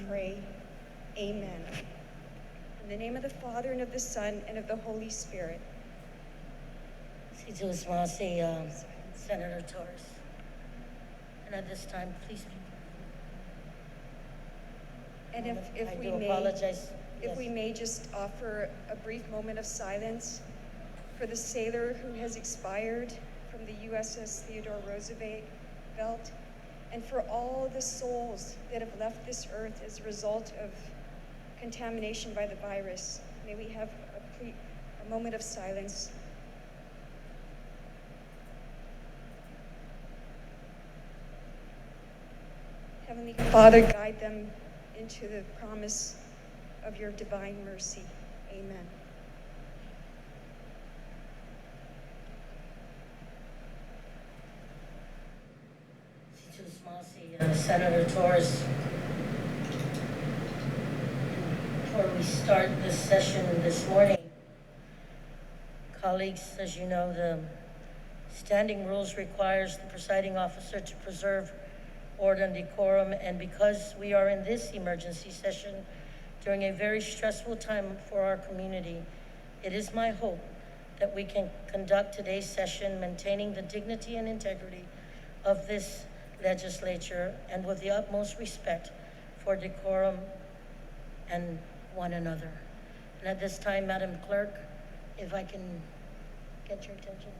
pray. Amen. In the name of the Father, and of the Son, and of the Holy Spirit. Si tu si Senator Torres. And at this time, please. And if we apologize. If we may just offer a brief moment of silence for the sailor who has expired from the USS Theodore Roosevelt, and for all the souls that have left this earth as a result of contamination by the virus. May we have a moment of silence. Heavenly Father, guide them into the promise of your divine mercy. Amen. Senator Torres. Before we start this session this morning, colleagues, as you know, the standing rules requires the presiding officer to preserve order and decorum, and because we are in this emergency session during a very stressful time for our community, it is my hope that we can conduct today's session maintaining the dignity and integrity of this legislature and with the utmost respect for decorum and one another. And at this time, Madam Clerk, if I can get your attention.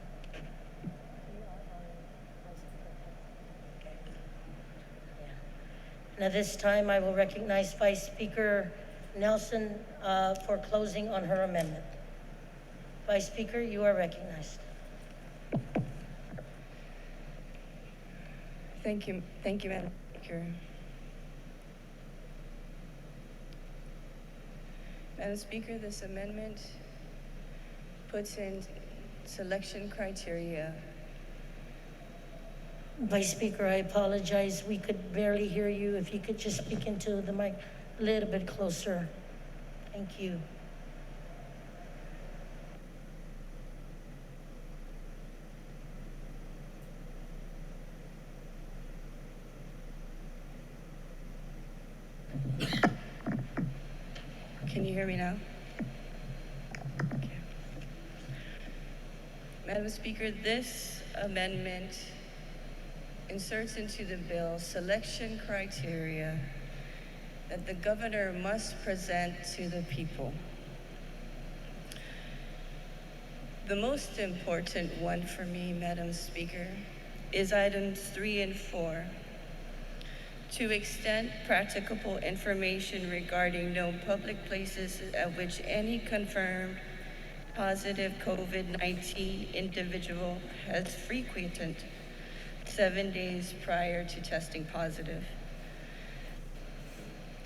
And at this time, I will recognize Vice Speaker Nelson for closing on her amendment. Vice Speaker, you are recognized. Thank you, Madam Speaker. Madam Speaker, this amendment puts in selection criteria. Vice Speaker, I apologize. We could barely hear you. If you could just speak into the mic a little bit closer. Thank you. Can you hear me now? Okay. Madam Speaker, this amendment inserts into the bill selection criteria that the governor must present to the people. The most important one for me, Madam Speaker, is items 3 and 4. To extent practicable information regarding known public places at which any confirmed positive COVID-19 individual has frequented 7 days prior to testing positive.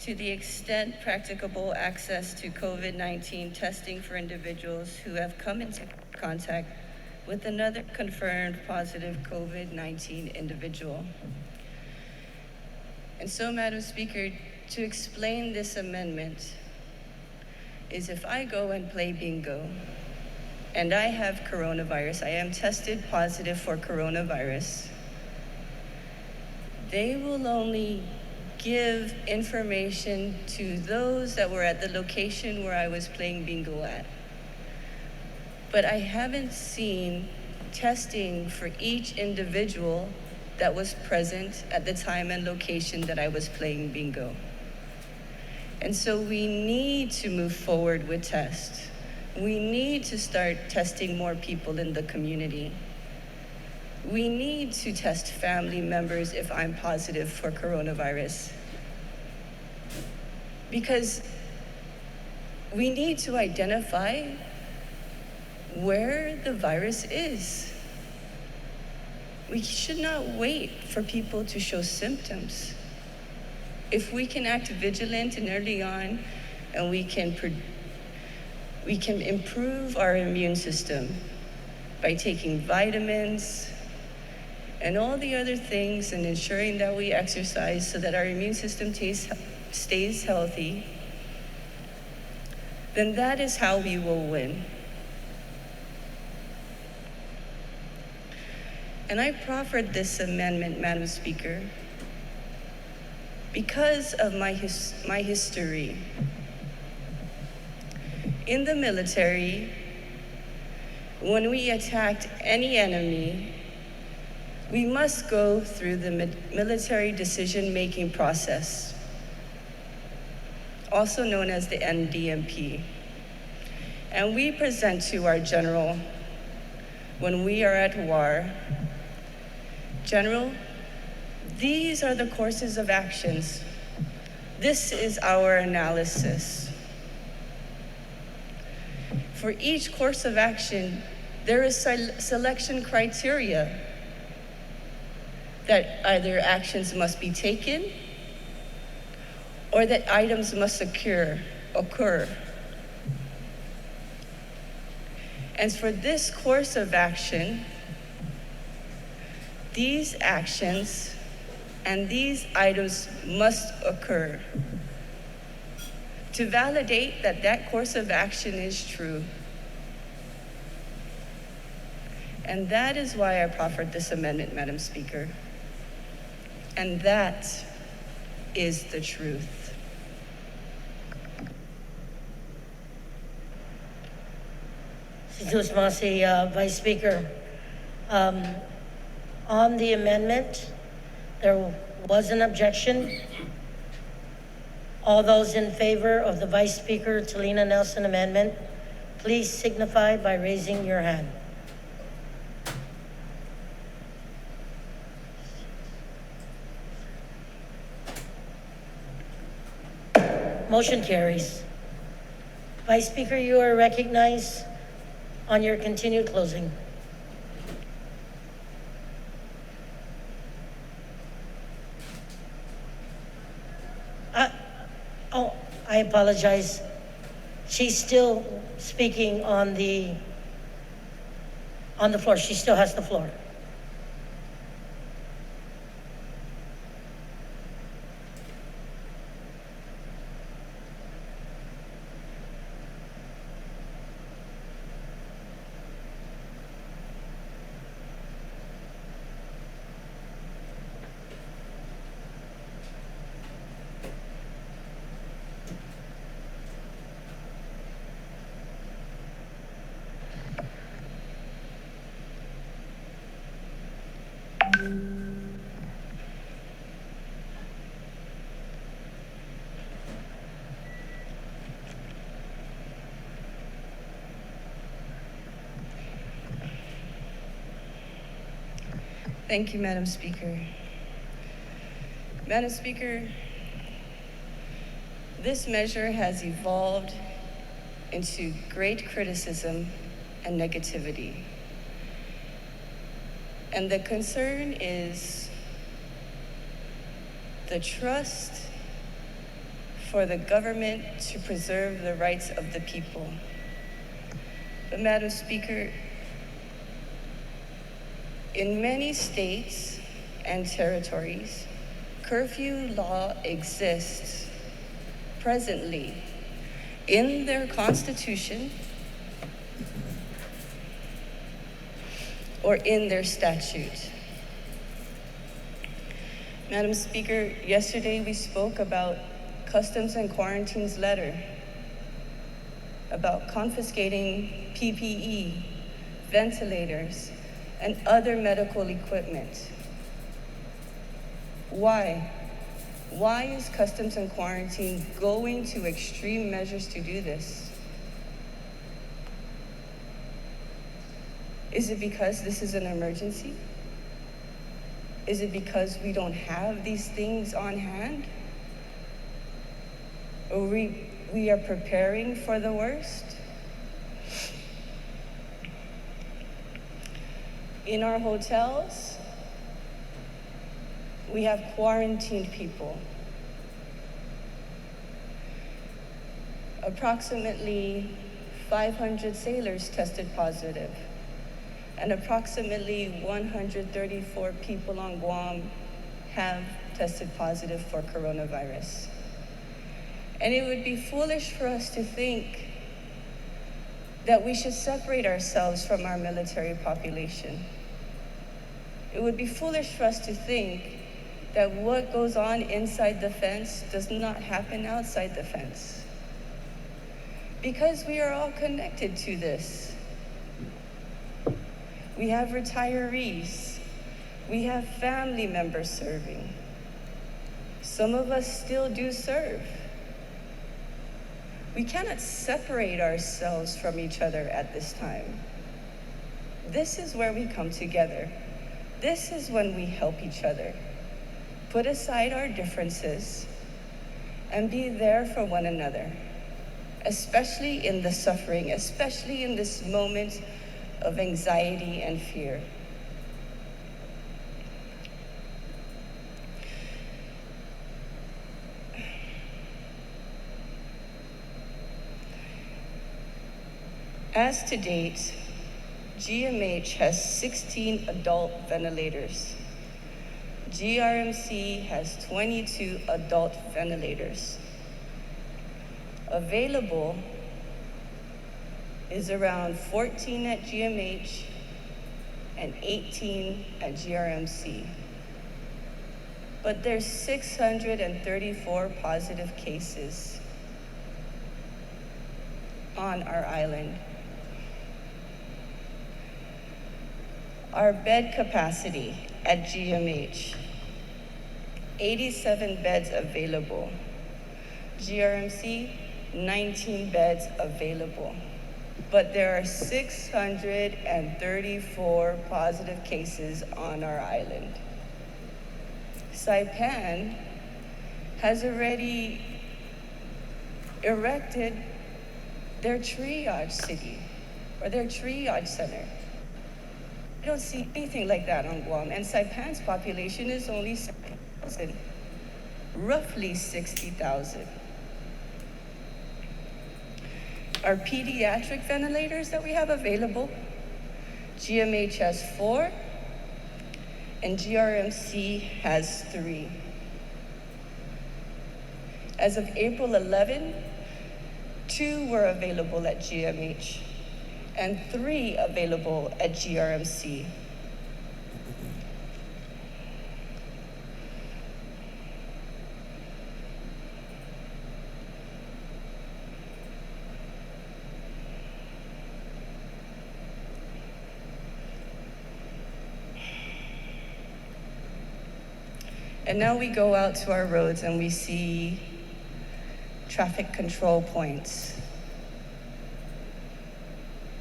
To the extent practicable, access to COVID-19 testing for individuals who have come into contact with another confirmed positive COVID-19 individual. And so, Madam Speaker, to explain this amendment is if I go and play bingo and I have coronavirus, I am tested positive for coronavirus, they will only give information to those that were at the location where I was playing bingo at. But I haven't seen testing for each individual that was present at the time and location that I was playing bingo. And so we need to move forward with tests. We need to start testing more people in the community. We need to test family members if I'm positive for coronavirus. Because we need to identify where the virus is. We should not wait for people to show symptoms. If we can act vigilant and early on, and we can improve our immune system by taking vitamins and all the other things and ensuring that we exercise so that our immune system stays healthy, then that is how we will win. And I proffered this amendment, Madam Speaker, because of my history. In the military, when we attacked any enemy, we must go through the military decision-making process, also known as the NDMP. And we present to our general when we are at war, General, these are the courses of actions. This is our analysis. For each course of action, there is selection criteria that either actions must be taken or that items must occur. And for this course of action, these actions and these items must occur to validate that that course of action is true. And that is why I proffered this amendment, Madam Speaker. And that is the truth. Vice Speaker, on the amendment, there was an objection. All those in favor of the Vice Speaker Talina Nelson amendment, please signify by raising your hand. Motion carries. Vice Speaker, you are recognized on your continued closing. I apologize. She's still speaking on the floor. She still has the floor. Thank you, Madam Speaker. Madam Speaker, this measure has evolved into great criticism and negativity. And the concern is the trust for the government to preserve the rights of the people. But Madam Speaker, in many states and territories, curfew law exists presently in their constitution or in their statute. Madam Speaker, yesterday we spoke about Customs and Quarantine's letter about confiscating PPE, ventilators, and other medical equipment. Why? Why is Customs and Quarantine going to extreme measures to do this? Is it because this is an emergency? Is it because we don't have these things on hand? Or we are preparing for the worst? In our hotels, we have quarantined people. Approximately 500 sailors tested positive, and approximately 134 people on Guam have tested positive for coronavirus. And it would be foolish for us to think that we should separate ourselves from our military population. It would be foolish for us to think that what goes on inside the fence does not happen outside the fence. Because we are all connected to this. We have retirees. We have family members serving. Some of us still do serve. We cannot separate ourselves from each other at this time. This is where we come together. This is when we help each other. Put aside our differences and be there for one another, especially in the suffering, especially in this moment of anxiety and fear. As to date, GMH has 16 adult ventilators. GRMC has 22 adult ventilators. Available is around 14 at GMH and 18 at GRMC. But there's 634 positive cases on our island. Our bed capacity at GMH, 87 beds available. GRMC, 19 beds available. But there are 634 positive cases on our island. Saipan has already erected their triage city, or their triage center. I don't see anything like that on Guam, and Saipan's population is only 60,000, roughly 60,000. Our pediatric ventilators that we have available, GMH has 4, and GRMC has 3. As of April 11, 2 were available at GMH, and 3 available at GRMC. And now we go out to our roads and we see traffic control points.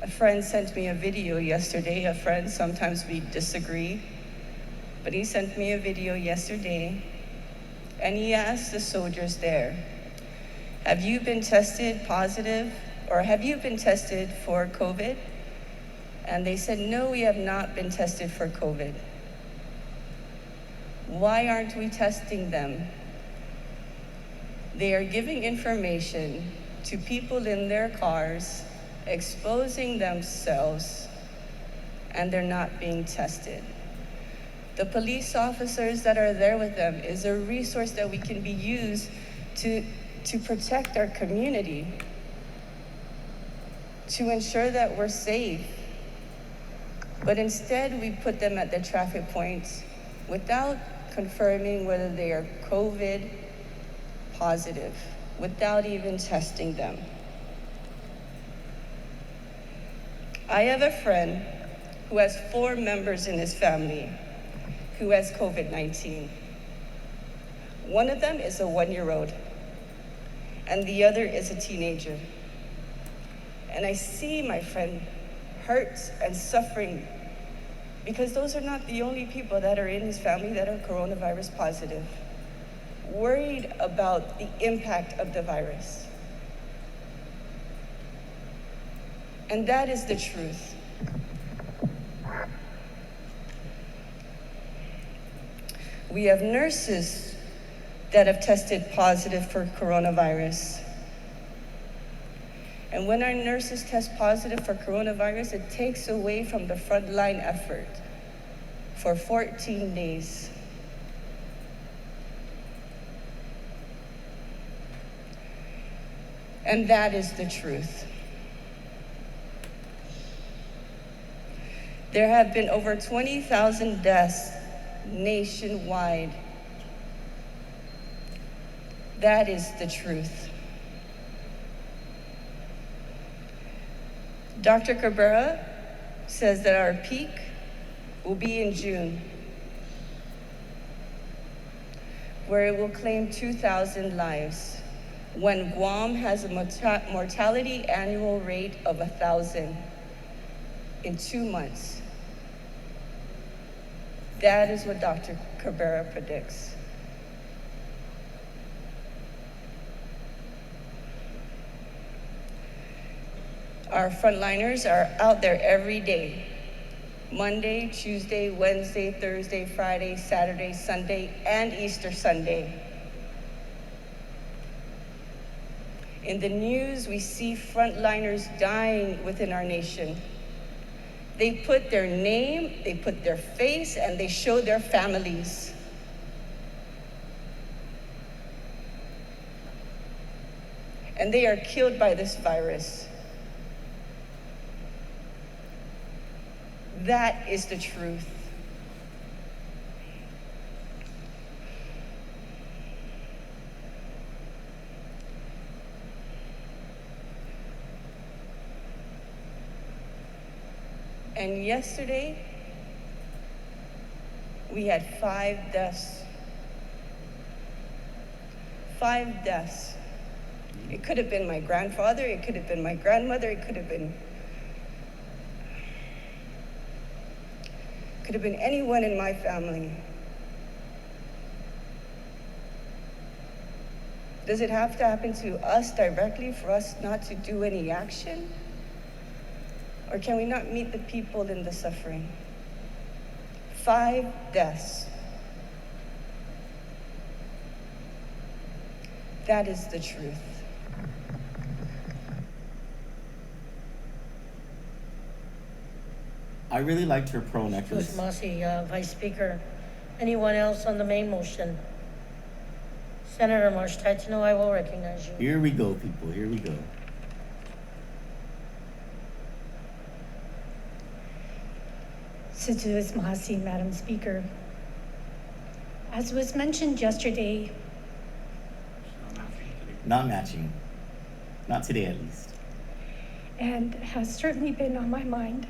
A friend sent me a video yesterday. A friend, sometimes we disagree, but he sent me a video yesterday, and he asked the soldiers there, have you been tested positive, or have you been tested for COVID? And they said, no, we have not been tested for COVID. Why aren't we testing them? They are giving information to people in their cars, exposing themselves, and they're not being tested. The police officers that are there with them is a resource that we can be used to protect our community, to ensure that we're safe. But instead, we put them at the traffic points without confirming whether they are COVID positive, without even testing them. I have a friend who has 4 members in his family who has COVID-19. One of them is a 1-year-old, and the other is a teenager. And I see my friend hurt and suffering because those are not the only people that are in his family that are coronavirus positive, worried about the impact of the virus. And that is the truth. We have nurses that have tested positive for coronavirus. And when our nurses test positive for coronavirus, it takes away from the frontline effort for 14 days. And that is the truth. There have been over 20,000 deaths nationwide That is the truth. Dr. Cabrera says that our peak will be in June, where it will claim 2,000 lives, when Guam has a mortality annual rate of 1,000 in 2 months. That is what Dr. Cabrera predicts. Our frontliners are out there every day, Monday, Tuesday, Wednesday, Thursday, Friday, Saturday, Sunday, and Easter Sunday. In the news, we see frontliners dying within our nation. They put their name, they put their face, and they show their families. And they are killed by this virus. That is the truth. And yesterday, we had 5 deaths. 5 deaths. It could have been my grandfather, it could have been my grandmother, it could have been anyone in my family. Does it have to happen to us directly for us not to do any action? Or can we not meet the people in the suffering? 5 deaths. That is the truth. I really liked her pearl necklace. Masi, Vice Speaker. Anyone else on the main motion? Senator Marsh-Titano, I will recognize you. Here we go, people. Here we go. Situis Mahasi, Madam Speaker. As was mentioned yesterday, Not matching. Not today, at least. and has certainly been on my mind,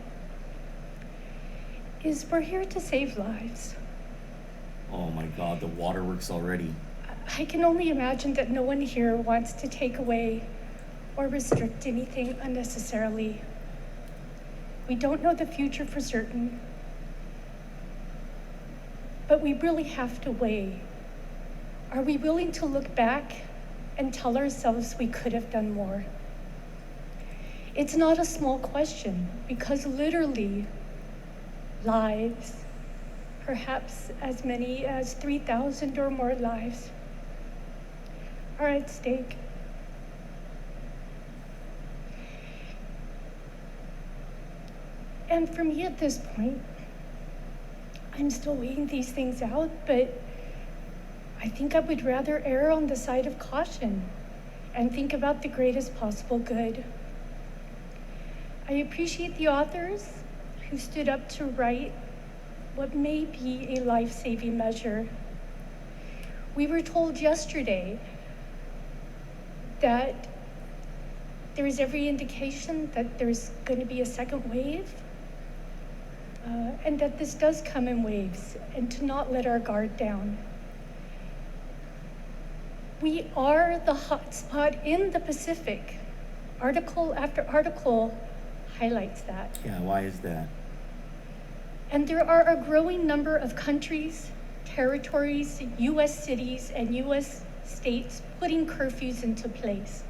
is we're here to save lives. Oh my God, the waterworks already. I can only imagine that no one here wants to take away or restrict anything unnecessarily. We don't know the future for certain, but we really have to weigh. Are we willing to look back and tell ourselves we could have done more? It's not a small question, because literally lives, perhaps as many as 3,000 or more lives, are at stake. And for me at this point, I'm still weighing these things out, but I think I would rather err on the side of caution and think about the greatest possible good. I appreciate the authors who stood up to write what may be a life-saving measure. We were told yesterday that there is every indication that there's going to be a second wave, and that this does come in waves, and to not let our guard down. We are the hotspot in the Pacific. Article after article highlights that. Yeah, why is that? And there are a growing number of countries, territories, US cities, and US states putting curfews into place.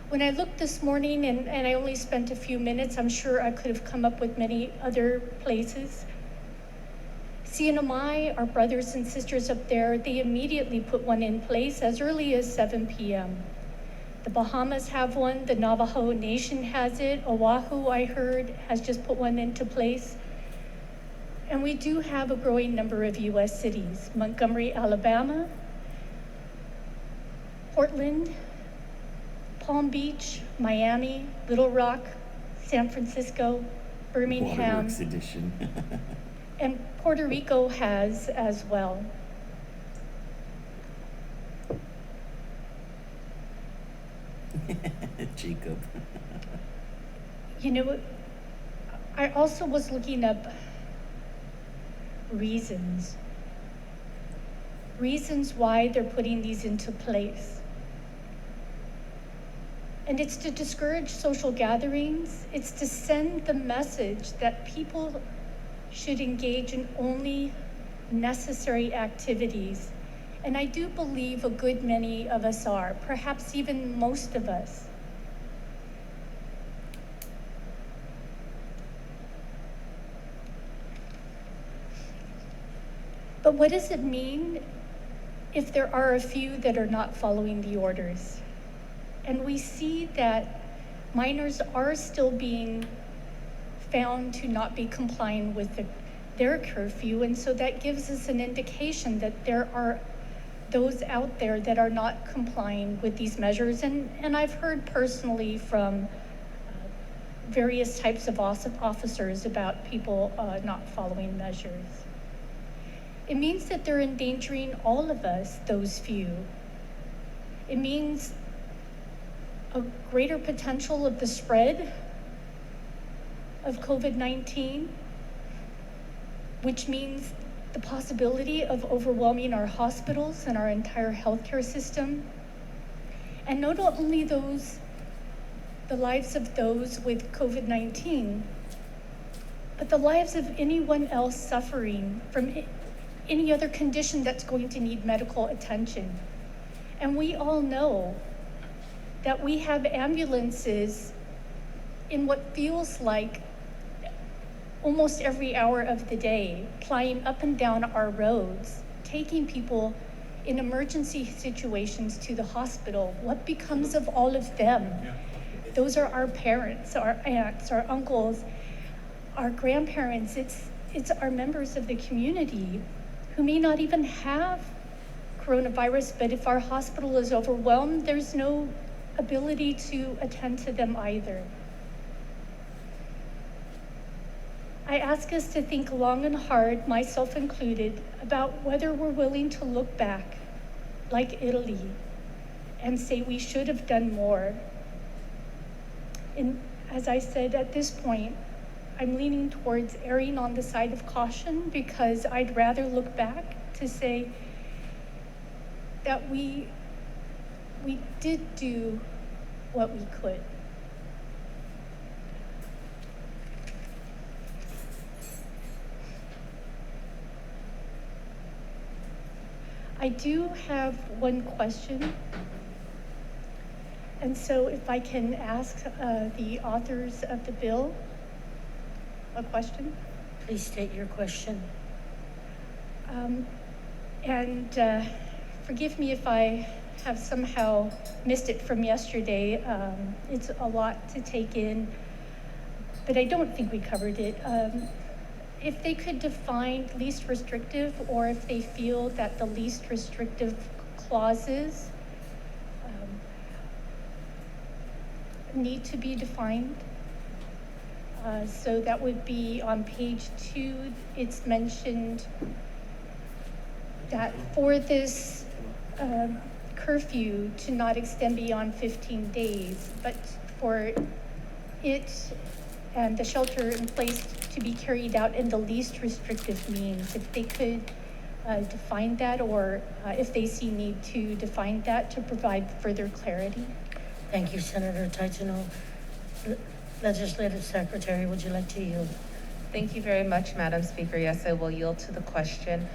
When I looked this morning, and I only spent a few minutes, I'm sure I could have come up with many other places. CNMI, our brothers and sisters up there, they immediately put one in place as early as 7 p.m. The Bahamas have one, the Navajo Nation has it, Oahu, I heard, has just put one into place. And we do have a growing number of US cities: Montgomery, Alabama, Portland, Palm Beach, Miami, Little Rock, San Francisco, Birmingham, Waterworks edition. and Puerto Rico has as well. Jacob. You know, I also was looking up reasons why they're putting these into place. And it's to discourage social gatherings. It's to send the message that people should engage in only necessary activities. And I do believe a good many of us are, perhaps even most of us. But what does it mean if there are a few that are not following the orders? And we see that minors are still being found to not be complying with their curfew, and so that gives us an indication that there are those out there that are not complying with these measures. And I've heard personally from various types of officers about people not following measures. It means that they're endangering all of us, those few. It means a greater potential of the spread of COVID-19, which means the possibility of overwhelming our hospitals and our entire healthcare system. And not only those, the lives of those with COVID-19, but the lives of anyone else suffering from any other condition that's going to need medical attention. And we all know that we have ambulances in what feels like almost every hour of the day, flying up and down our roads, taking people in emergency situations to the hospital. What becomes of all of them? Those are our parents, our aunts, our uncles, our grandparents. It's our members of the community who may not even have coronavirus, but if our hospital is overwhelmed, there's no ability to attend to them either. I ask us to think long and hard, myself included, about whether we're willing to look back like Italy and say we should have done more. And as I said, at this point, I'm leaning towards erring on the side of caution because I'd rather look back to say that we did do what we could. I do have one question. And so if I can ask the authors of the bill a question. Please state your question. Forgive me if I have somehow missed it from yesterday. It's a lot to take in, but I don't think we covered it. If they could define least restrictive, or if they feel that the least restrictive clauses need to be defined. So that would be on page 2, it's mentioned that for this curfew to not extend beyond 15 days, but for it and the shelter in place to be carried out in the least restrictive means. If they could define that, or if they see need to define that to provide further clarity. Thank you, Senator Taitano. Legislative Secretary, would you like to yield? Thank you very much, Madam Speaker. Yes, I will yield to the question.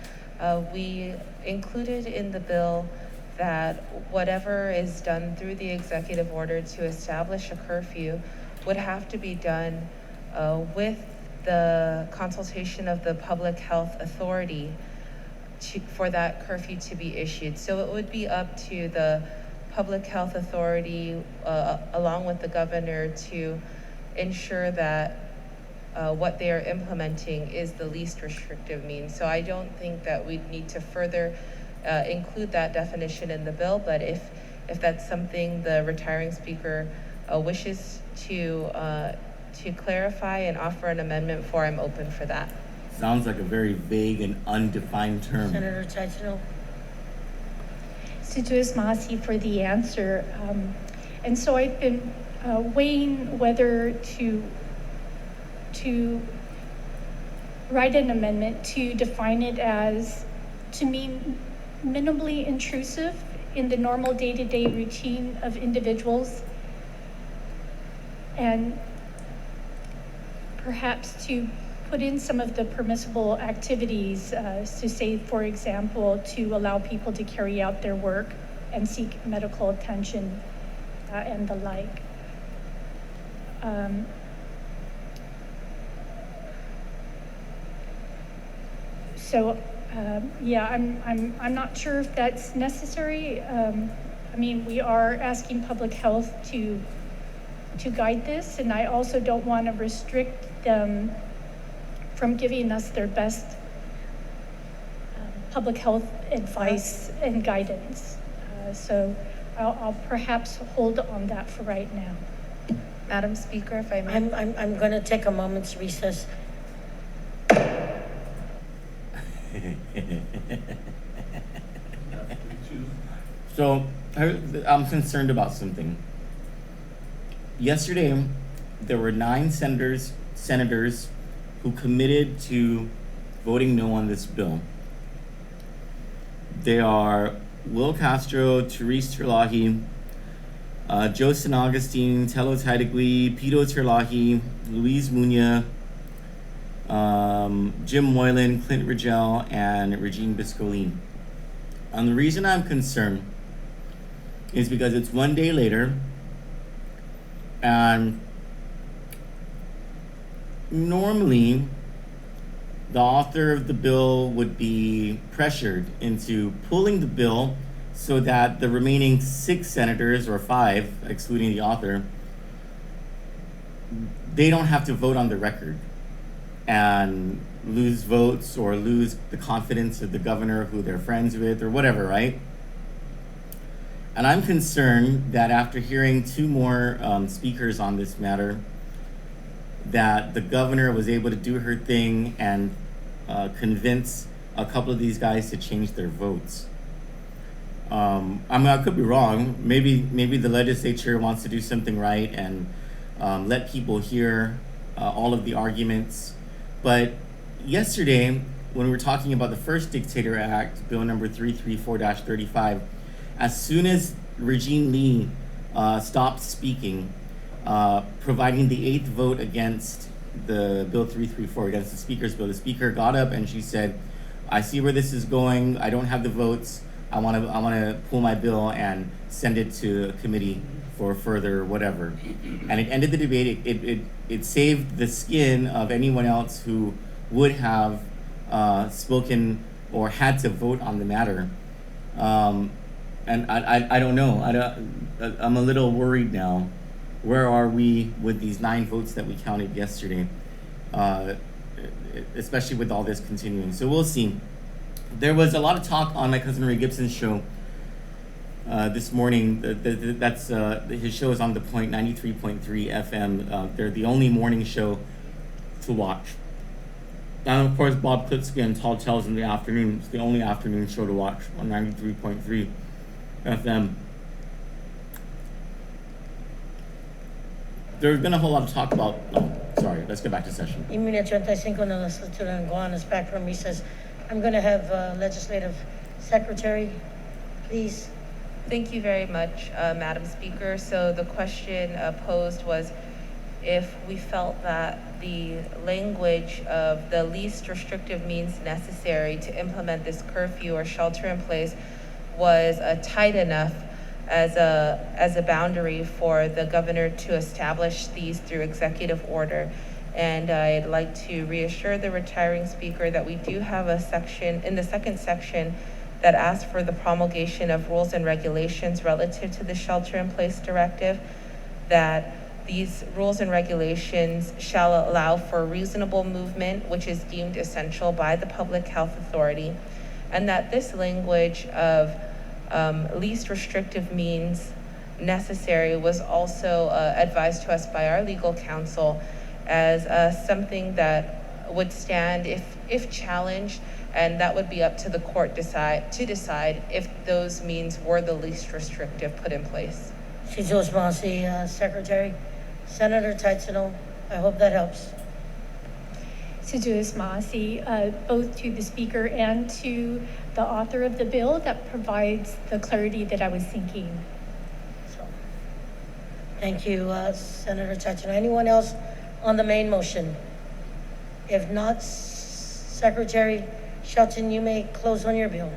We included in the bill that whatever is done through the executive order to establish a curfew would have to be done with the consultation of the public health authority for that curfew to be issued. So it would be up to the public health authority along with the governor to ensure that what they are implementing is the least restrictive means. So I don't think that we need to further include that definition in the bill, but if that's something the retiring speaker wishes to clarify and offer an amendment for, I'm open for that. Sounds like a very vague and undefined term. Senator Taitano. Situus Masi for the answer. And so I've been weighing whether to write an amendment to define it as to mean minimally intrusive in the normal day-to-day routine of individuals, and perhaps to put in some of the permissible activities, to say, for example, to allow people to carry out their work and seek medical attention and the like. So, yeah, I'm not sure if that's necessary. I mean, we are asking public health to guide this, and I also don't want to restrict them from giving us their best public health advice and guidance. So I'll perhaps hold on that for right now. Madam Speaker, if I may. I'm going to take a moment's recess. So I'm concerned about something. Yesterday, there were 9 senators who committed to voting no on this bill. They are Will Castro, Therese Terlahi, Joe San Augustine, Tello Taidegui, Pito Terlahi, Luis Muña, Jim Moylan, Clint Rigel, and Regine Biscolin. And the reason I'm concerned is because it's one day later, and normally the author of the bill would be pressured into pulling the bill so that the remaining 6 senators, or 5, excluding the author, they don't have to vote on the record and lose votes or lose the confidence of the governor who they're friends with or whatever, right? And I'm concerned that after hearing 2 more speakers on this matter, that the governor was able to do her thing and convince a couple of these guys to change their votes. I mean, I could be wrong. Maybe the legislature wants to do something right and let people hear all of the arguments. But yesterday, when we were talking about the first Dictator Act, Bill number 334-35, as soon as Regine Lee stopped speaking, providing the 8th vote against the Bill 334, against the Speaker's bill, the Speaker got up and she said, I see where this is going. I don't have the votes. I want to pull my bill and send it to a committee for further whatever. And it ended the debate. It saved the skin of anyone else who would have spoken or had to vote on the matter. And I don't know. I'm a little worried now. Where are we with these 9 votes that we counted yesterday? Especially with all this continuing. So we'll see. There was a lot of talk on my cousin Ray Gibson's show this morning. That's his show is on The Point, 93.3 FM. They're the only morning show to watch. And of course, Bob Klitsky and Tall Tales in the afternoon. It's the only afternoon show to watch on 93.3 FM. There's been a whole lot of talk about, sorry, let's get back to session. Immediate 35 na legislatura and Guan is back from recess. I'm going to have Legislative Secretary, please. Thank you very much, Madam Speaker. So the question posed was if we felt that the language of the least restrictive means necessary to implement this curfew or shelter in place was tight enough as a boundary for the governor to establish these through executive order. And I'd like to reassure the retiring speaker that we do have a section in the second section that asks for the promulgation of rules and regulations relative to the shelter-in-place directive, that these rules and regulations shall allow for reasonable movement, which is deemed essential by the public health authority, and that this language of least restrictive means necessary was also advised to us by our legal counsel as something that would stand if challenged, and that would be up to the court to decide if those means were the least restrictive put in place. Chief Masi, Secretary. Senator Taitzino, I hope that helps. Sejus Maasi, both to the speaker and to the author of the bill, that provides the clarity that I was seeking. So, thank you, Senator Taitzino. Anyone else on the main motion? If not, Secretary Shelton, you may close on your bill.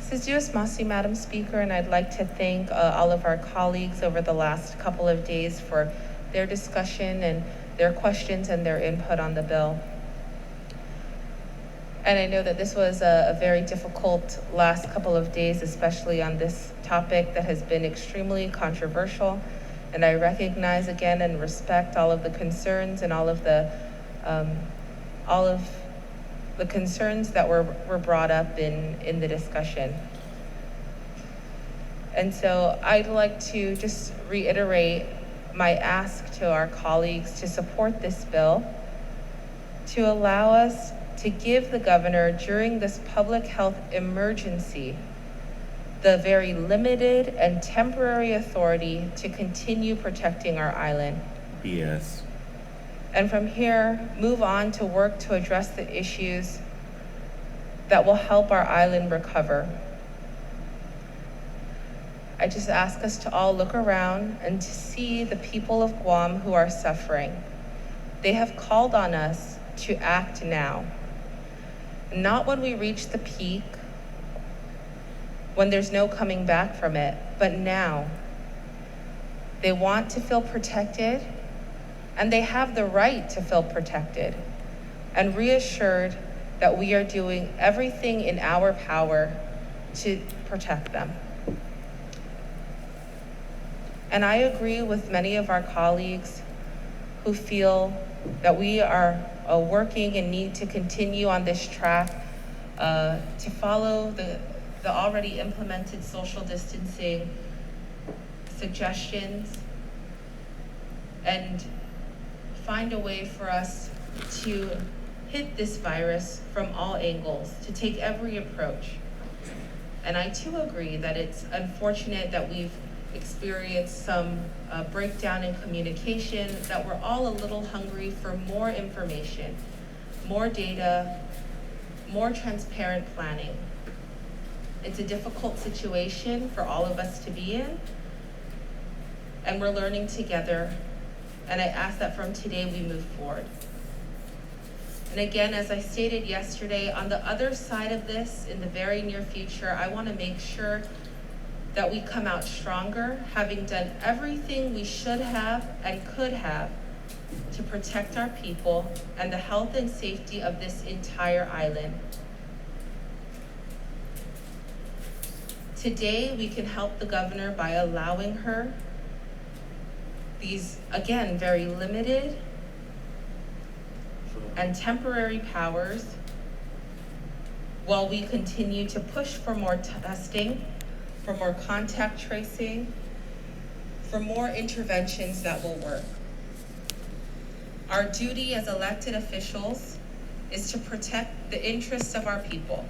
Sejus Masi, Madam Speaker, and I'd like to thank all of our colleagues over the last couple of days for their discussion and their questions and their input on the bill. And I know that this was a very difficult last couple of days, especially on this topic that has been extremely controversial. And I recognize again and respect all of the concerns and all of the concerns that were brought up in the discussion. And so I'd like to just reiterate my ask to our colleagues to support this bill, to allow us to give the governor during this public health emergency the very limited and temporary authority to continue protecting our island. BS. And from here, move on to work to address the issues that will help our island recover. I just ask us to all look around and to see the people of Guam who are suffering. They have called on us to act now. Not when we reach the peak, when there's no coming back from it, but now. They want to feel protected, and they have the right to feel protected and reassured that we are doing everything in our power to protect them. And I agree with many of our colleagues who feel that we are working and need to continue on this track to follow the already implemented social distancing suggestions and find a way for us to hit this virus from all angles, to take every approach. And I too agree that it's unfortunate that we've experienced some breakdown in communication, that we're all a little hungry for more information, more data, more transparent planning. It's a difficult situation for all of us to be in, and we're learning together, and I ask that from today we move forward. And again, as I stated yesterday, on the other side of this, in the very near future, I want to make sure that we come out stronger, having done everything we should have and could have to protect our people and the health and safety of this entire island. Today, we can help the governor by allowing her these, again, very limited and temporary powers while we continue to push for more testing, for more contact tracing, for more interventions that will work. Our duty as elected officials is to protect the interests of our people.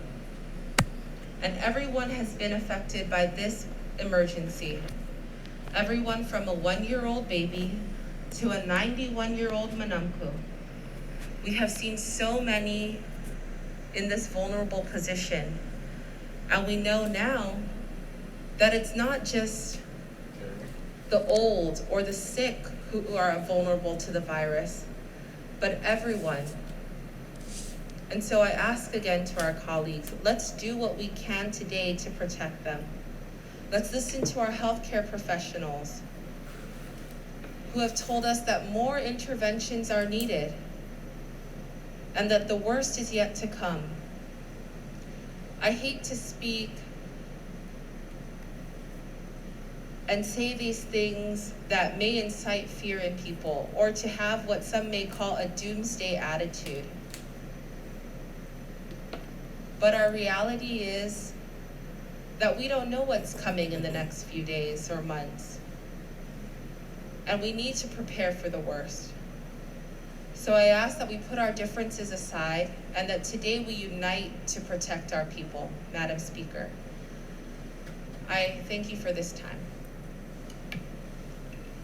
And everyone has been affected by this emergency. Everyone from a 1-year-old baby to a 91-year-old manamku. We have seen so many in this vulnerable position. And we know now that it's not just the old or the sick who are vulnerable to the virus, but everyone. And so I ask again to our colleagues, let's do what we can today to protect them. Let's listen to our healthcare professionals who have told us that more interventions are needed and that the worst is yet to come. I hate to speak and say these things that may incite fear in people, or to have what some may call a doomsday attitude. But our reality is that we don't know what's coming in the next few days or months. And we need to prepare for the worst. So I ask that we put our differences aside and that today we unite to protect our people, Madam Speaker. I thank you for this time.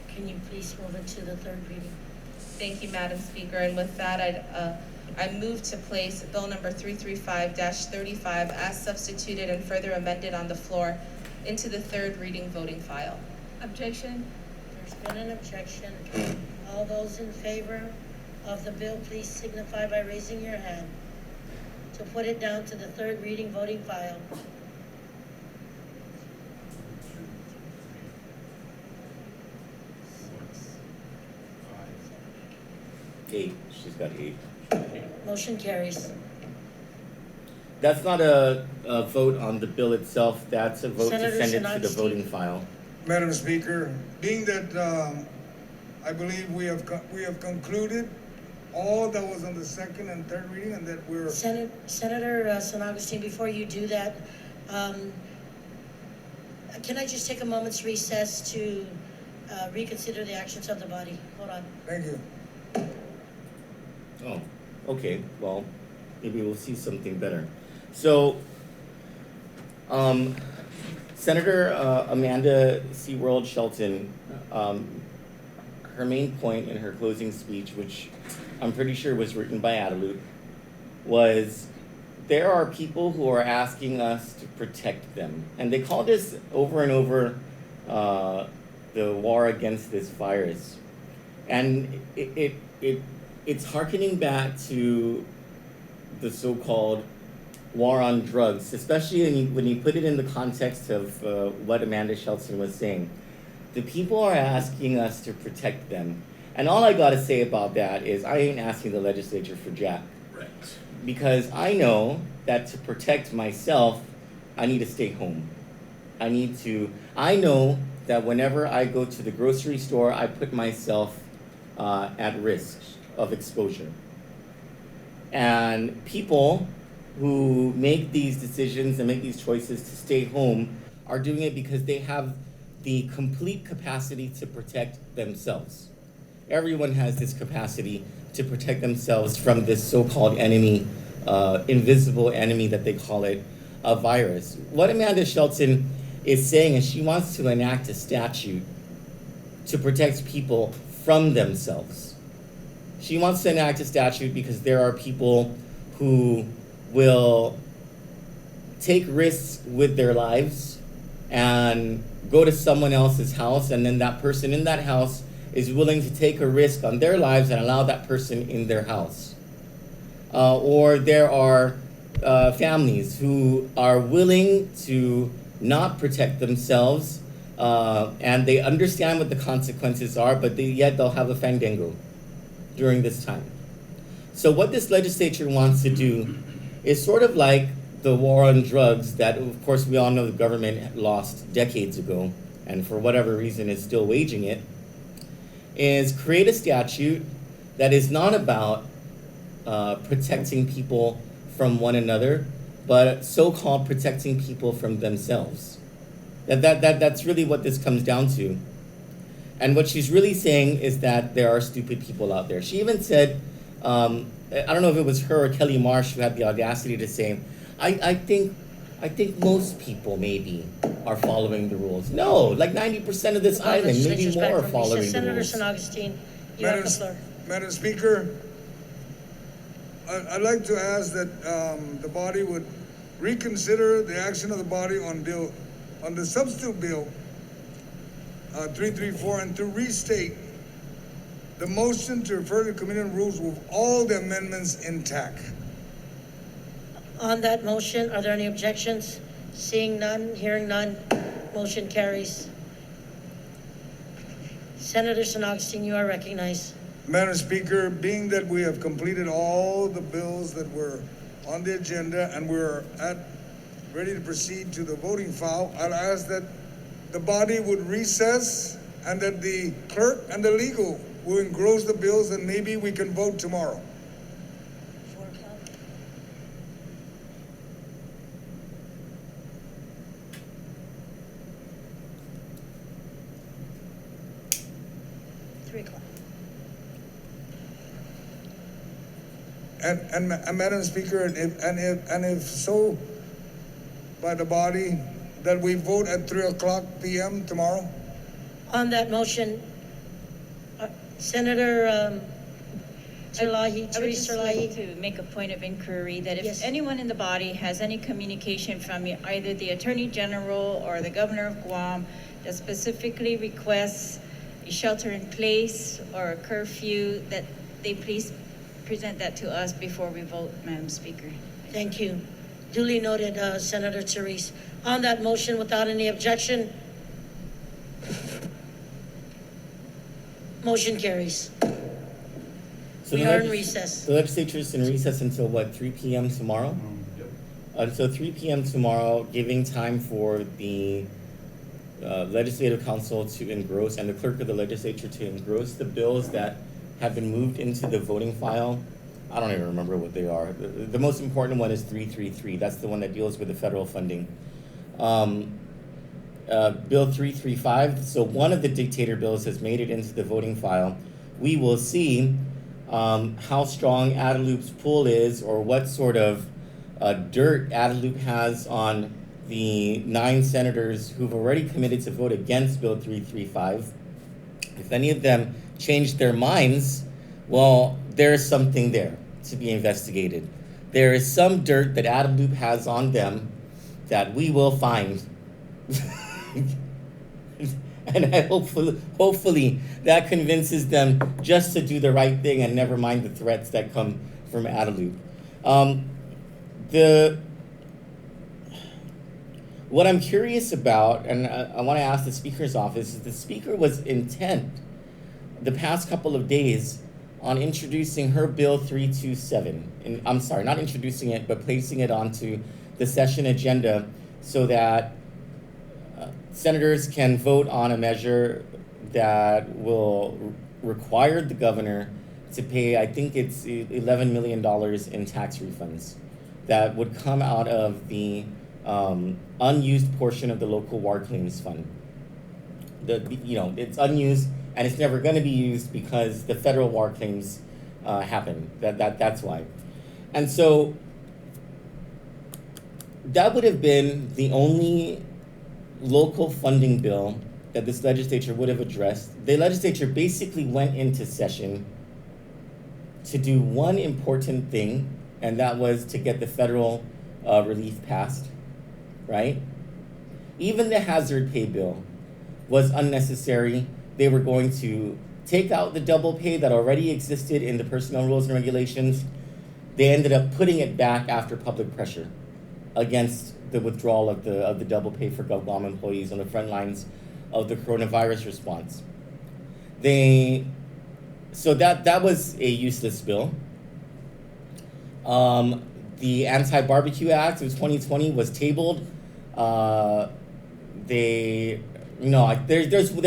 Can you please move it to the third reading? Thank you, Madam Speaker. And with that, I move to place Bill number 335-35 as substituted and further amended on the floor into the third reading voting file. Objection. There's been an objection. All those in favor of the bill, please signify by raising your hand to put it down to the third reading voting file. 8. She's got 8. Motion carries. That's not a vote on the bill itself. That's a vote Senator to send it to the Sinowski. voting file. Madam Speaker, being that I believe we have concluded all that was on the second and third reading, and that we're Senator San Agustin, before you do that, can I just take a moment's recess to reconsider the actions of the body? Hold on. thank you. Oh, okay. Well, maybe we'll see something better. So, Senator Amanda Seaworld Shelton, her main point in her closing speech, which I'm pretty sure was written by Adelut, was there are people who are asking us to protect them. And they call this over and over the war against this virus. And it's hearkening back to the so-called war on drugs, especially when you put it in the context of what Amanda Shelton was saying. The people are asking us to protect them. And all I gotta say about that is I ain't asking the legislature for jack. Right. Because I know that to protect myself, I need to stay home. I know that whenever I go to the grocery store, I put myself at risk of exposure. And people who make these decisions and make these choices to stay home are doing it because they have the complete capacity to protect themselves. Everyone has this capacity to protect themselves from this so-called enemy, invisible enemy that they call it, a virus. What Amanda Shelton is saying is she wants to enact a statute to protect people from themselves. She wants to enact a statute because there are people who will take risks with their lives and go to someone else's house, and then that person in that house is willing to take a risk on their lives and allow that person in their house. Or there are families who are willing to not protect themselves, and they understand what the consequences are, but yet they'll have a fandango during this time. So what this legislature wants to do is sort of like the war on drugs that, of course, we all know the government lost decades ago, and for whatever reason is still waging it, is create a statute that is not about protecting people from one another, but so-called protecting people from themselves. That's really what this comes down to. And what she's really saying is that there are stupid people out there. She even said, I don't know if it was her or Kelly Marsh who had the audacity to say, I think most people maybe are following the rules. No, like 90% of this island, maybe more are following the Senator rules. San Agustin, you have the floor. Madam Speaker, I'd like to ask that the body would reconsider the action of the body on the substitute bill 334, and to restate the motion to refer to committee on rules with all the amendments intact. On that motion, are there any objections? Seeing none, hearing none, motion carries. Senator San Agustin, you are recognized. Madam Speaker, being that we have completed all the bills that were on the agenda and we're ready to proceed to the voting file, I'd ask that the body would recess and that the clerk and the legal will engross the bills, and maybe we can vote tomorrow. 4 o'clock. And Madam Speaker, and if so by the body, that we vote at 3:00 p.m. tomorrow? On that motion, Senator Sirlahi, I would Therese just like Sirlahi. to make a point of inquiry that if Yes. anyone in the body has any communication from either the Attorney General or the Governor of Guam that specifically requests a shelter in place or a curfew, that they please present that to us before we vote, Madam Speaker. Thank you. Duly noted, Senator Therese. On that motion, without any objection, motion carries. So We the are in leg- recess. The legislature is in recess until what, 3 p.m. tomorrow? Until 3 p.m. tomorrow, giving time for the Legislative Council to engross, and the clerk of the legislature to engross the bills that have been moved into the voting file. I don't even remember what they are. The most important one is 333. That's the one that deals with the federal funding. Bill 335, so one of the dictator bills has made it into the voting file. We will see how strong Adelupe's pull is, or what sort of dirt Adelupe has on the 9 senators who've already committed to vote against Bill 335. If any of them change their minds, well, there is something there to be investigated. There is some dirt that Adelupe has on them that we will find. And hopefully that convinces them just to do the right thing and never mind the threats that come from Adelupe. What I'm curious about, and I want to ask the Speaker's office, is the Speaker was intent the past couple of days on introducing her Bill 327. And I'm sorry, not introducing it, but placing it onto the session agenda so that senators can vote on a measure that will require the governor to pay, I think it's $11 million in tax refunds that would come out of the unused portion of the local war claims fund. It's unused and it's never going to be used because the federal war claims happen. That's why. And so that would have been the only local funding bill that this legislature would have addressed. The legislature basically went into session to do one important thing, and that was to get the federal relief passed, right? Even the hazard pay bill was unnecessary. They were going to take out the double pay that already existed in the personnel rules and regulations. They ended up putting it back after public pressure against the withdrawal of the double pay for GovGom employees on the front lines of the coronavirus response. So that was a useless bill. The Anti-Barbecue Act of 2020 was tabled. There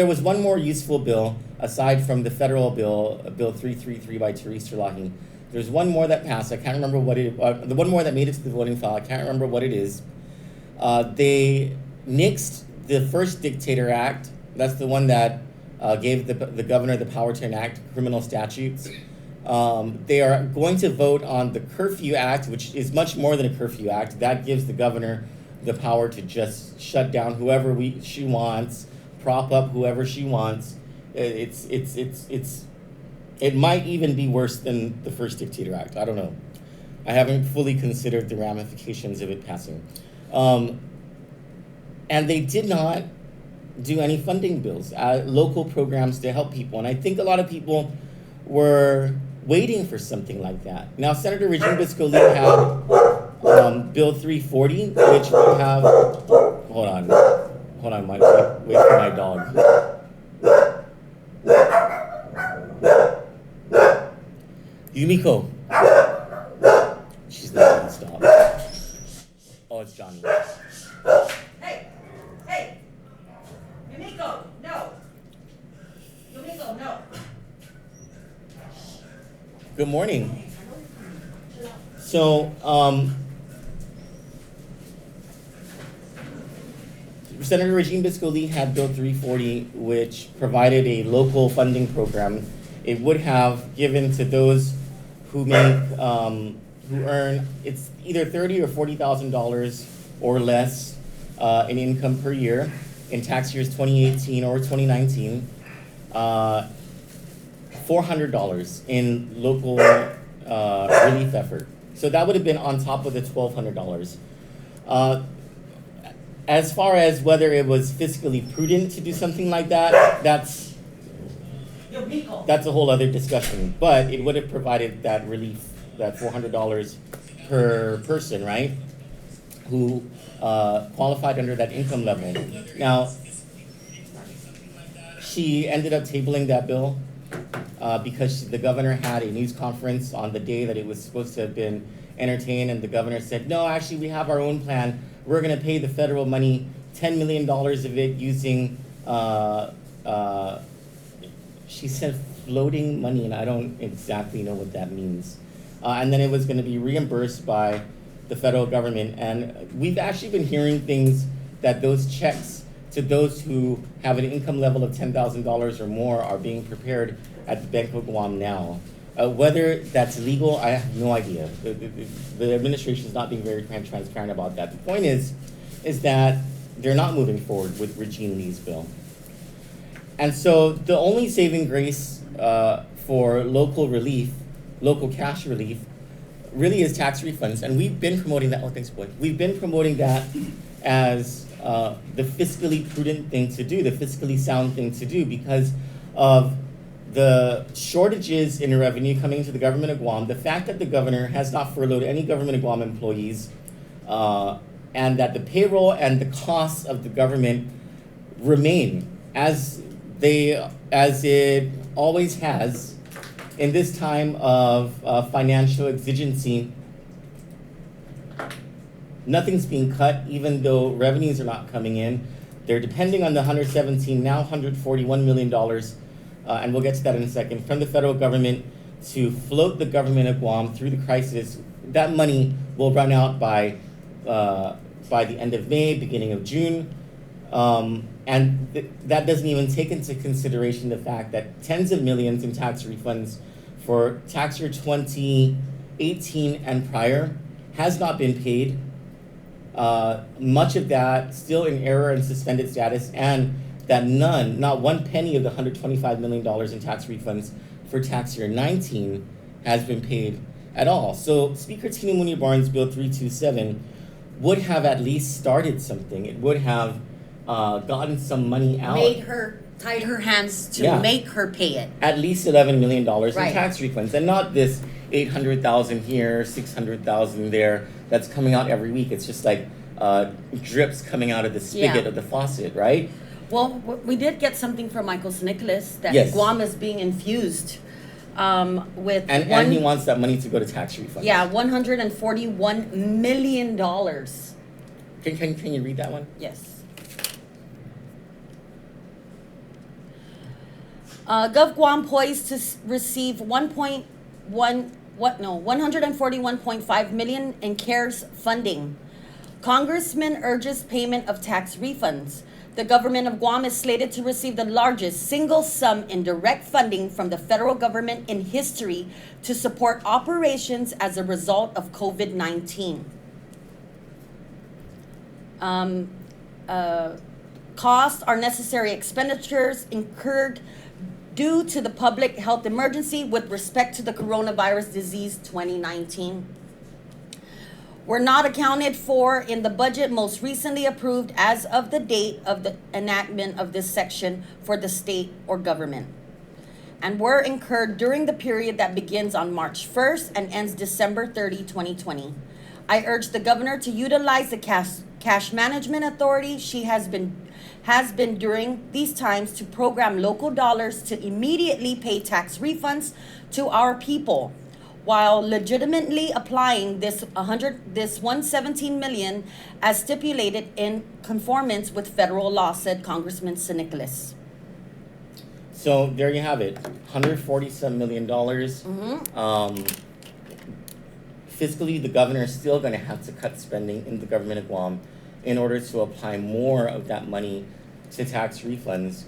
was one more useful bill aside from the federal bill, Bill 333 by Therese Sirlahi. There's one more that passed. I can't remember what the one more that made it to the voting file. I can't remember what it is. They nixed the first Dictator Act. That's the one that gave the governor the power to enact criminal statutes. They are going to vote on the Curfew Act, which is much more than a curfew act. That gives the governor the power to just shut down whoever she wants, prop up whoever she wants. It might even be worse than the first Dictator Act. I don't know. I haven't fully considered the ramifications of it passing. And they did not do any funding bills, local programs to help people. And I think a lot of people were waiting for something like that. Now, Senator Regine Bisco-Lee had Bill 340, which would have, hold on, wait for my dog. Yumiko. She's not gonna stop. Oh, it's Johnny. Hey! Yumiko, no! Yumiko, no! Good morning. So, Senator Regine Bisco-Lee had Bill 340, which provided a local funding program. It would have given to those who earn, it's either $30,000 or $40,000 or less, in income per year in tax years 2018 or 2019, $400 in local relief effort. So that would have been on top of the $1,200. As far as whether it was fiscally prudent to do something like that, that's a whole other discussion. But it would have provided that relief, that $400 per person, right? Who qualified under that income level. Now, she ended up tabling that bill because the governor had a news conference on the day that it was supposed to have been entertained, and the governor said, no, actually, we have our own plan. We're going to pay the federal money, $10 million of it using, she said floating money, and I don't exactly know what that means. And then it was going to be reimbursed by the federal government. And we've actually been hearing things that those checks to those who have an income level of $10,000 or more are being prepared at the Bank of Guam now. Whether that's legal, I have no idea. The administration is not being very transparent about that. The point is that they're not moving forward with Regine Lee's bill. And so the only saving grace for local relief, local cash relief, really is tax refunds. And we've been promoting that, oh, thanks, boy. We've been promoting that as the fiscally prudent thing to do, the fiscally sound thing to do, because of the shortages in revenue coming to the government of Guam, the fact that the governor has not furloughed any government of Guam employees, and that the payroll and the costs of the government remain as it always has in this time of financial exigency. Nothing's being cut, even though revenues are not coming in. They're depending on the $117, now $141 million, and we'll get to that in a second, from the federal government to float the government of Guam through the crisis. That money will run out by the end of May, beginning of June. That doesn't even take into consideration the fact that tens of millions in tax refunds for tax year 2018 and prior has not been paid. Much of that still in error and suspended status, and that not one penny of the $125 million in tax refunds for tax year 19 has been paid at all. So Speaker Tina Mooney Barnes' Bill 327 would have at least started something. It would have gotten some money out. Tied her hands to make her pay it. At least $11 million in Right. tax refunds, and not this 800,000 here, 600,000 there that's coming out every week. It's just like drips coming out of the spigot of the faucet, right? Well, we did get something from Michael Nicholas that Yes. Guam is being infused with And he wants that money to go to tax refunds. $141 million. Can you read that one? Yes. Gov Guam poised to receive 141.5 million in CARES funding. Congressman urges payment of tax refunds. The government of Guam is slated to receive the largest single sum in direct funding from the federal government in history to support operations as a result of COVID-19. Costs are necessary expenditures incurred due to the public health emergency with respect to the coronavirus disease 2019. Were not accounted for in the budget most recently approved as of the date of the enactment of this section for the state or government, and were incurred during the period that begins on March 1st and ends December 30, 2020. I urge the governor to utilize the cash management authority she has been during these times to program local dollars to immediately pay tax refunds to our people, while legitimately applying this 117 million as stipulated in conformance with federal law, said Congressman Nicholas. So there you have it, $147 million. Fiscally, the governor is still going to have to cut spending in the government of Guam in order to apply more of that money to tax refunds.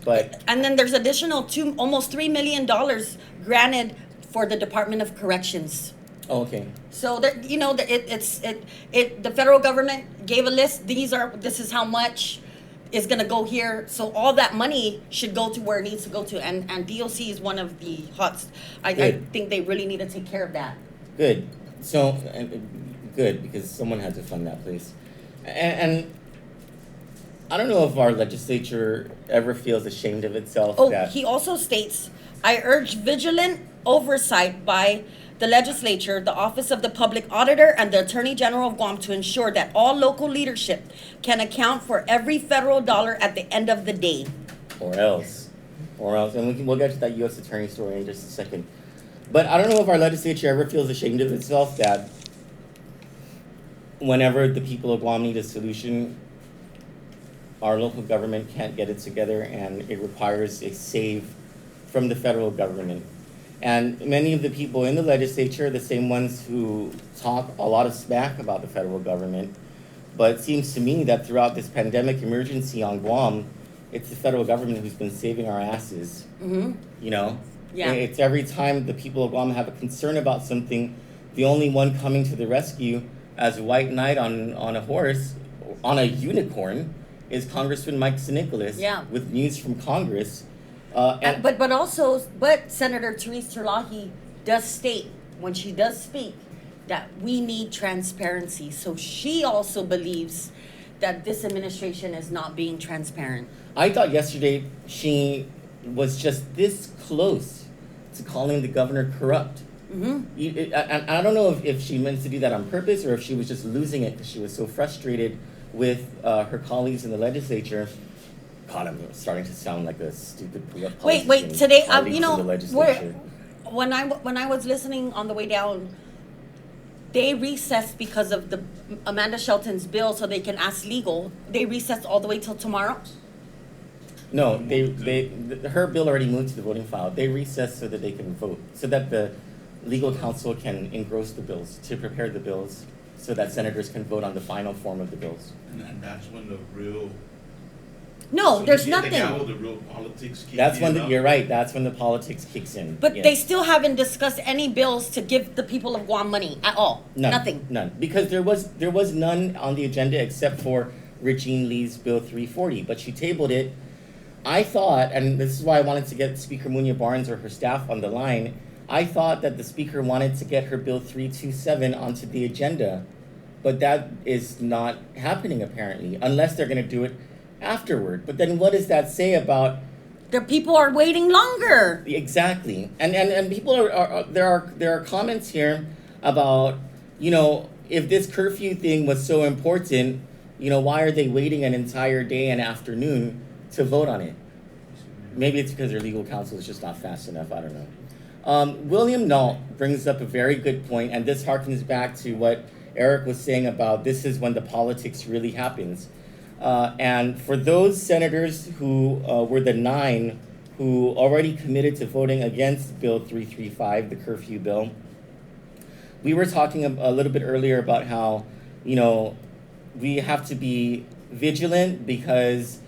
And then there's additional almost $3 million granted for the Department of Corrections. Oh, okay. So that you know, the federal government gave a list. This is how much is going to go here. So all that money should go to where it needs to go to. And DOC is one of the hots. I Good. think they really need to take care of that. Good. So, good, because someone had to fund that place. And I don't know if our legislature ever feels ashamed of itself. Oh, that he also states, I urge vigilant oversight by the legislature, the Office of the Public Auditor, and the Attorney General of Guam to ensure that all local leadership can account for every federal dollar at the end of the day. Or else. And we'll get to that U.S. Attorney story in just a second. But I don't know if our legislature ever feels ashamed of itself that whenever the people of Guam need a solution, our local government can't get it together, and it requires a save from the federal government. And many of the people in the legislature are the same ones who talk a lot of smack about the federal government. But it seems to me that throughout this pandemic emergency on Guam, it's the federal government who's been saving our asses. Mm-hmm. You know? Yeah. It's every time the people of Guam have a concern about something, the only one coming to the rescue as a white knight on a horse, on a unicorn, is Congressman Mike Nicholas. Yeah. With news from Congress. But Senator Therese Terlahi does state, when she does speak, that we need transparency. So she also believes that this administration is not being transparent. I thought yesterday she was just this close to calling the governor corrupt. Mm-hmm. I don't know if she meant to do that on purpose or if she was just losing it because she was so frustrated with her colleagues in the legislature. God, I'm starting to sound like a stupid politician. Wait, today, Colleagues you know, in the legislature. when I was listening on the way down, they recessed because of the Amanda Shelton's bill, so they can ask legal. They recessed all the way till tomorrow. No, her bill already moved to the voting file. They recessed so that they can vote, so that the legal counsel can engross the bills, to prepare the bills, so that senators can vote on the final form of the bills. And that's when the real. No, So there's you get the nothing. gavel, the real politics kick That's when in, you're right. That's when the politics kicks in. But Yes. they still haven't discussed any bills to give the people of Guam money at all. None, Nothing. None, because there was none on the agenda except for Regine Lee's Bill 340, but she tabled it. I thought, and this is why I wanted to get Speaker Munya Barnes or her staff on the line. I thought that the speaker wanted to get her Bill 327 onto the agenda, but that is not happening apparently, unless they're going to do it afterward. But then what does that say about The people are waiting longer. exactly? And people are there are comments here about, you know, if this curfew thing was so important, you know, why are they waiting an entire day and afternoon to vote on it? Maybe it's because their legal counsel is just not fast enough. I don't know. William Nault brings up a very good point, and this harkens back to what Eric was saying about this is when the politics really happens. And for those senators who were the 9 who already committed to voting against Bill 335, the curfew bill, we were talking a little bit earlier about how, you know, we have to be vigilant because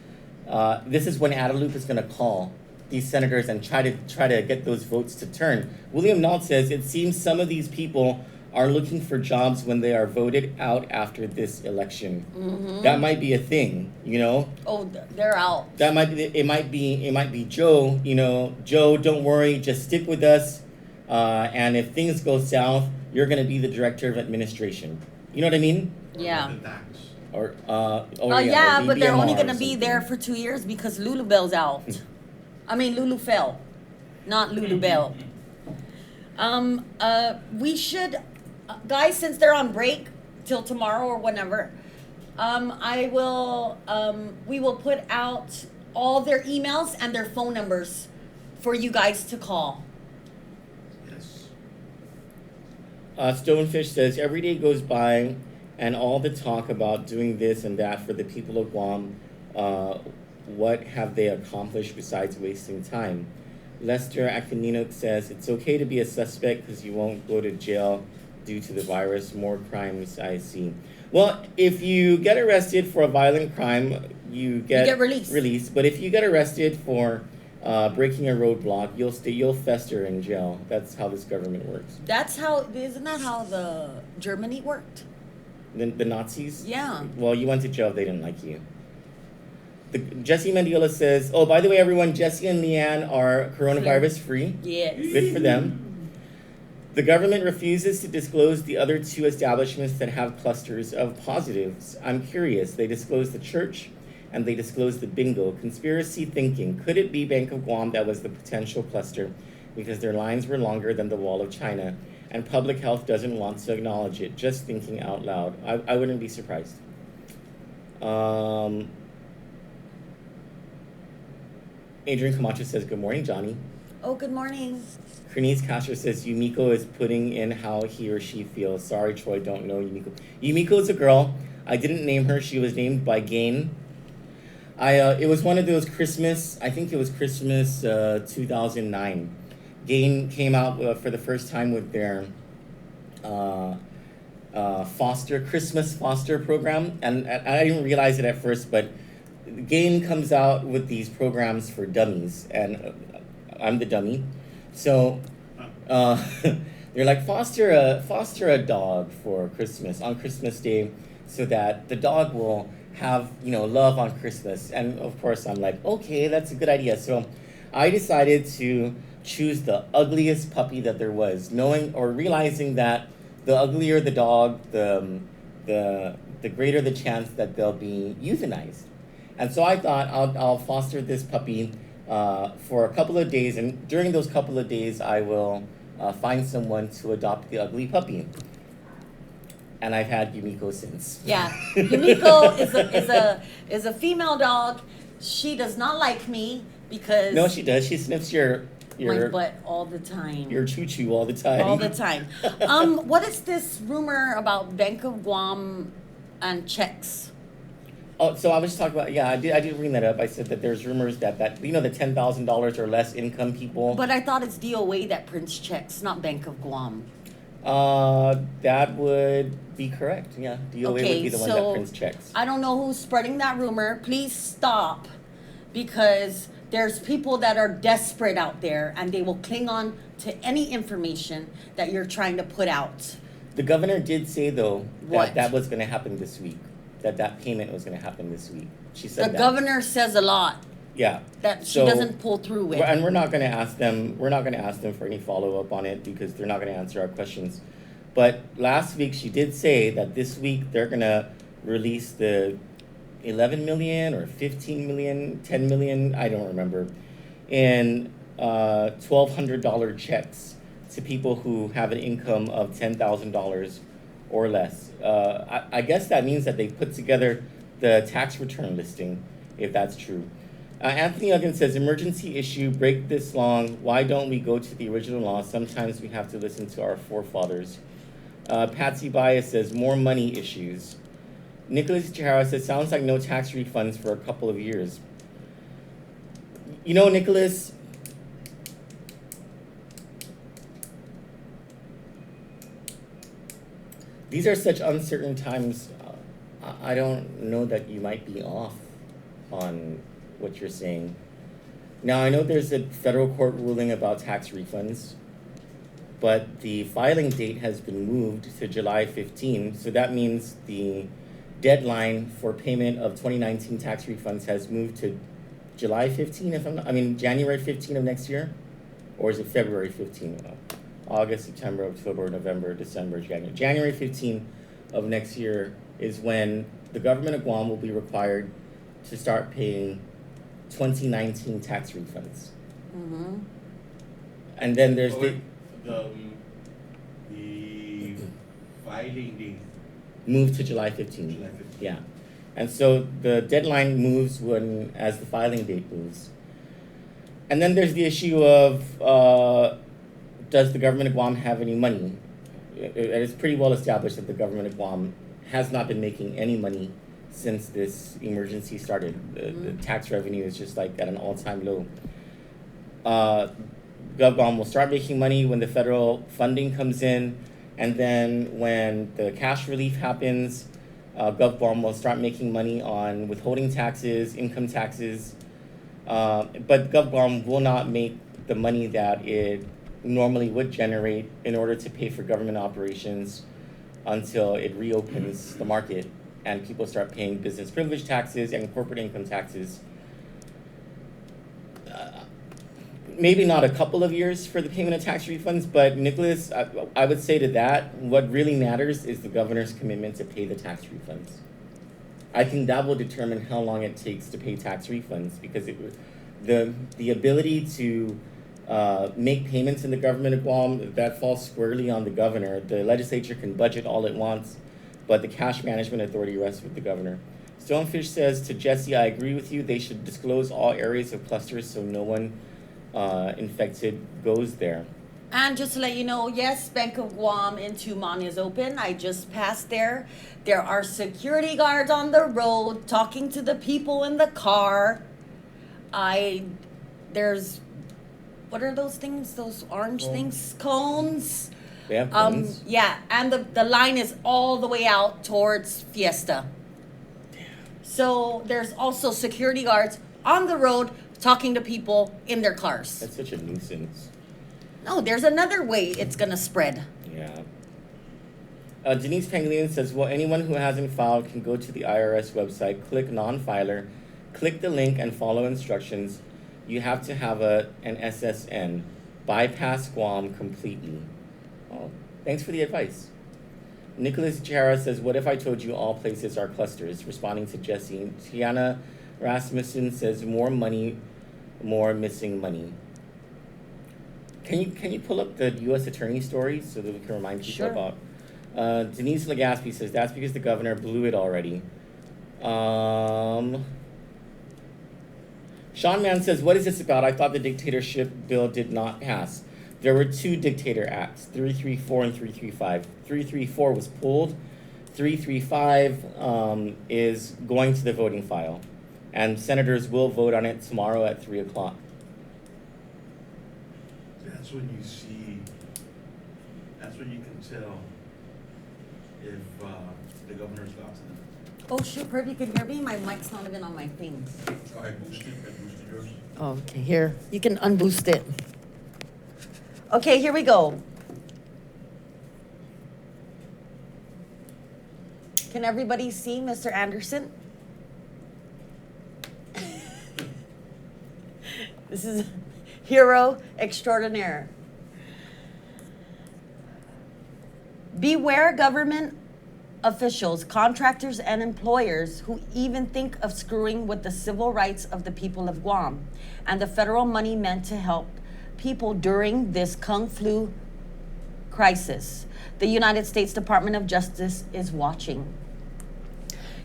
this is when Adelup is going to call these senators and try to get those votes to turn. William Nault says it seems some of these people are looking for jobs when they are voted out after this election. Mm-hmm. That might be a thing, you know. Oh, they're out. That might be it. Might be Joe. You know, Joe, don't worry, just stick with us. And if things go south, you're going to be the director of administration. You know what I mean? Yeah. The tax. Or Yeah, but they're only BBMR or gonna be there something. for 2 years because Lulu Bell's out. I mean, Lulu fell, not Lulu Bell. We should, guys, since they're on break till tomorrow or whenever, we will put out all their emails and their phone numbers for you guys to call. Yes. Stonefish says every day goes by, and all the talk about doing this and that for the people of Guam. What have they accomplished besides wasting time? Lester Akinino says it's okay to be a suspect because you won't go to jail due to the virus. More crimes I see. Well, if you get arrested for a violent crime, you get released. But if you get arrested for breaking a roadblock, you'll fester in jail. That's how this government works. Isn't that how the Germany worked? The Nazis? Yeah. Well, you went to jail, they didn't like you. Jesse Mendiola says, oh, by the way, everyone, Jesse and Leanne are coronavirus free. Yes. Good for them. The government refuses to disclose the other two establishments that have clusters of positives. I'm curious. They disclosed the church and they disclosed the bingo. Conspiracy thinking. Could it be Bank of Guam that was the potential cluster because their lines were longer than the Wall of China and public health doesn't want to acknowledge it? Just thinking out loud. I wouldn't be surprised. Adrian Camacho says, good morning, Johnny. Oh, good morning. Bernice Castro says Yumiko is putting in how he or she feels. Sorry, Troy, don't know Yumiko. Yumiko is a girl. I didn't name her. She was named by Gain. It was one of those Christmas, I think it was Christmas 2009. Gain came out for the first time with their Christmas foster program. And I didn't realize it at first, but Gain comes out with these programs for dummies. And I'm the dummy. So they're like, foster a dog for Christmas on Christmas Day so that the dog will have, love on Christmas. And of course I'm like, okay, that's a good idea. So I decided to choose the ugliest puppy that there was, realizing that the uglier the dog, the greater the chance that they'll be euthanized. And so I thought I'll foster this puppy for a couple of days, and during those couple of days, I will find someone to adopt the ugly puppy. And I've had Yumiko since. Yeah, Yumiko is a female dog. She does not like me because No, she does. She sniffs your my butt all the time. Your choo-choo all the time. All the time. What is this rumor about Bank of Guam and checks? Oh, so I was just talking about, I did bring that up. I said that there's rumors that the $10,000 or less income people. But I thought it's DOA that prints checks, not Bank of Guam. That would be correct. Yeah, DOA would be the one that prints checks. I don't know who's spreading that rumor. Please stop, because there's people that are desperate out there and they will cling on to any information that you're trying to put out. The governor did say, though, What? that was going to happen this week. That payment was going to happen this week. She said The governor says a lot Yeah. that she doesn't pull through with. And we're not going to ask them. We're not going to ask them for any follow up on it because they're not going to answer our questions. But last week she did say that this week they're going to release the 11 million or 15 million, 10 million, I don't remember, in $1,200 checks to people who have an income of $10,000 or less. I guess that means that they put together the tax return listing, if that's true. Anthony Uggan says, emergency issue, break this long. Why don't we go to the original law? Sometimes we have to listen to our forefathers. Patsy Bias says, more money issues. Nicholas Chihara says, sounds like no tax refunds for a couple of years. Nicholas, these are such uncertain times. I don't know that you might be off on what you're saying. Now, I know there's a federal court ruling about tax refunds, but the filing date has been moved to July 15, so that means the deadline for payment of 2019 tax refunds has moved to July 15, January 15 of next year? Or is it February 15? August, September, October, November, December, January. January 15 of next year is when the government of Guam will be required to start paying 2019 tax refunds. Mm-hmm. And then there's the filing date. Moved to July 15. July 15. Yeah. And so the deadline moves as the filing date moves. And then there's the issue of does the government of Guam have any money? It's pretty well established that the government of Guam has not been making any money since this emergency started. The tax revenue is just like at an all-time low. GovGuam will start making money when the federal funding comes in, and then when the cash relief happens, GovGuam will start making money on withholding taxes, income taxes, But GovGuam will not make the money that it normally would generate in order to pay for government operations until it reopens the market and people start paying business privilege taxes and corporate income taxes. Maybe not a couple of years for the payment of tax refunds, but Nicholas, I would say to that, what really matters is the governor's commitment to pay the tax refunds. I think that will determine how long it takes to pay tax refunds, because the ability to make payments in the government of Guam, that falls squarely on the governor. The legislature can budget all it wants, but the cash management authority rests with the governor. Stonefish says to Jesse, I agree with you. They should disclose all areas of clusters so no one infected goes there. And just to let you know, yes, Bank of Guam in Tumon is open. I just passed there. There are security guards on the road talking to the people in the car. There's, what are those things? Those orange things? Cones? They have cones? Yeah, and the line is all the way out towards Fiesta. So there's also security guards on the road talking to people in their cars. That's such a nuisance. No, there's another way it's gonna spread. Yeah. Denise Pangilian says, well, anyone who hasn't filed can go to the IRS website, click non-filer, click the link and follow instructions. You have to have an SSN. Bypass Guam completely. Oh, thanks for the advice. Nicholas Jara says, what if I told you all places are clusters? Responding to Jesse. Tiana Rasmussen says, more money, more missing money. Can you pull up the U.S. Attorney story so that we can remind people Sure. about? Denise Legaspi says, that's because the governor blew it already. Sean Mann says, what is this about? I thought the dictatorship bill did not pass. There were two Dictator Acts, 334 and 335. 334 was pulled. 335 is going to the voting file. And senators will vote on it tomorrow at 3 o'clock. That's when you see, that's when you can tell if the governor's got to them. Oh shoot, Herb, you can hear me? My mic's not even on my thing. I boosted yours. Okay, here. You can unboost it. Okay, here we go. Can everybody see Mr. Anderson? This is hero extraordinaire. Beware government officials, contractors, and employers who even think of screwing with the civil rights of the people of Guam and the federal money meant to help people during this Kung Flu crisis. The United States Department of Justice is watching.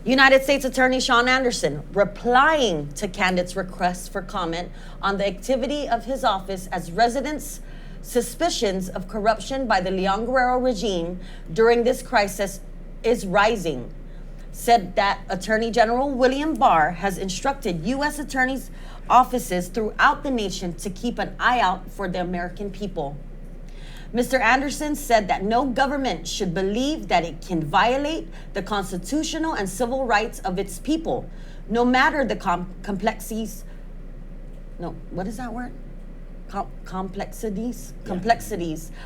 United States Attorney Sean Anderson replying to Kandit's request for comment on the activity of his office as residents' suspicions of corruption by the Leon Guerrero regime during this crisis is rising, said that Attorney General William Barr has instructed U.S. attorneys' offices throughout the nation to keep an eye out for the American people. Mr. Anderson said that no government should believe that it can violate the constitutional and civil rights of its people, no matter the complexities. No, what is that word? Complexities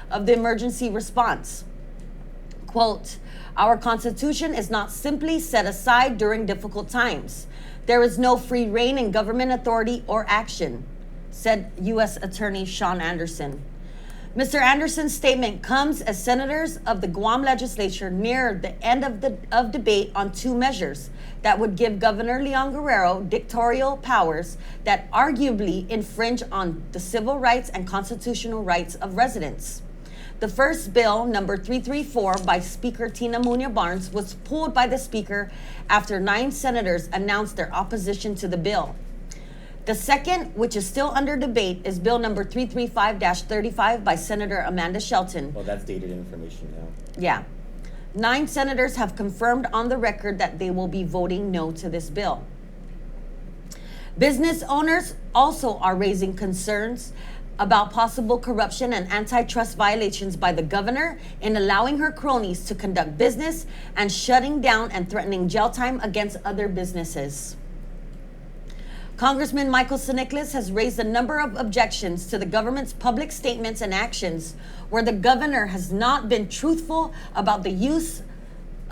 of the emergency response. Quote, our Constitution is not simply set aside during difficult times. There is no free rein in government authority or action, said U.S. Attorney Sean Anderson. Mr. Anderson's statement comes as senators of the Guam legislature near the end of debate on two measures that would give Governor Leon Guerrero dictatorial powers that arguably infringe on the civil rights and constitutional rights of residents. The first bill, number 334, by Speaker Tina Muñoz Barnes, was pulled by the Speaker after 9 senators announced their opposition to the bill. The second, which is still under debate, is Bill number 335-35 by Senator Amanda Shelton. Well, that's dated information now. Yeah. 9 senators have confirmed on the record that they will be voting no to this bill. Business owners also are raising concerns about possible corruption and antitrust violations by the governor in allowing her cronies to conduct business and shutting down and threatening jail time against other businesses. Congressman Michael Siniclis has raised a number of objections to the government's public statements and actions where the governor has not been truthful about the use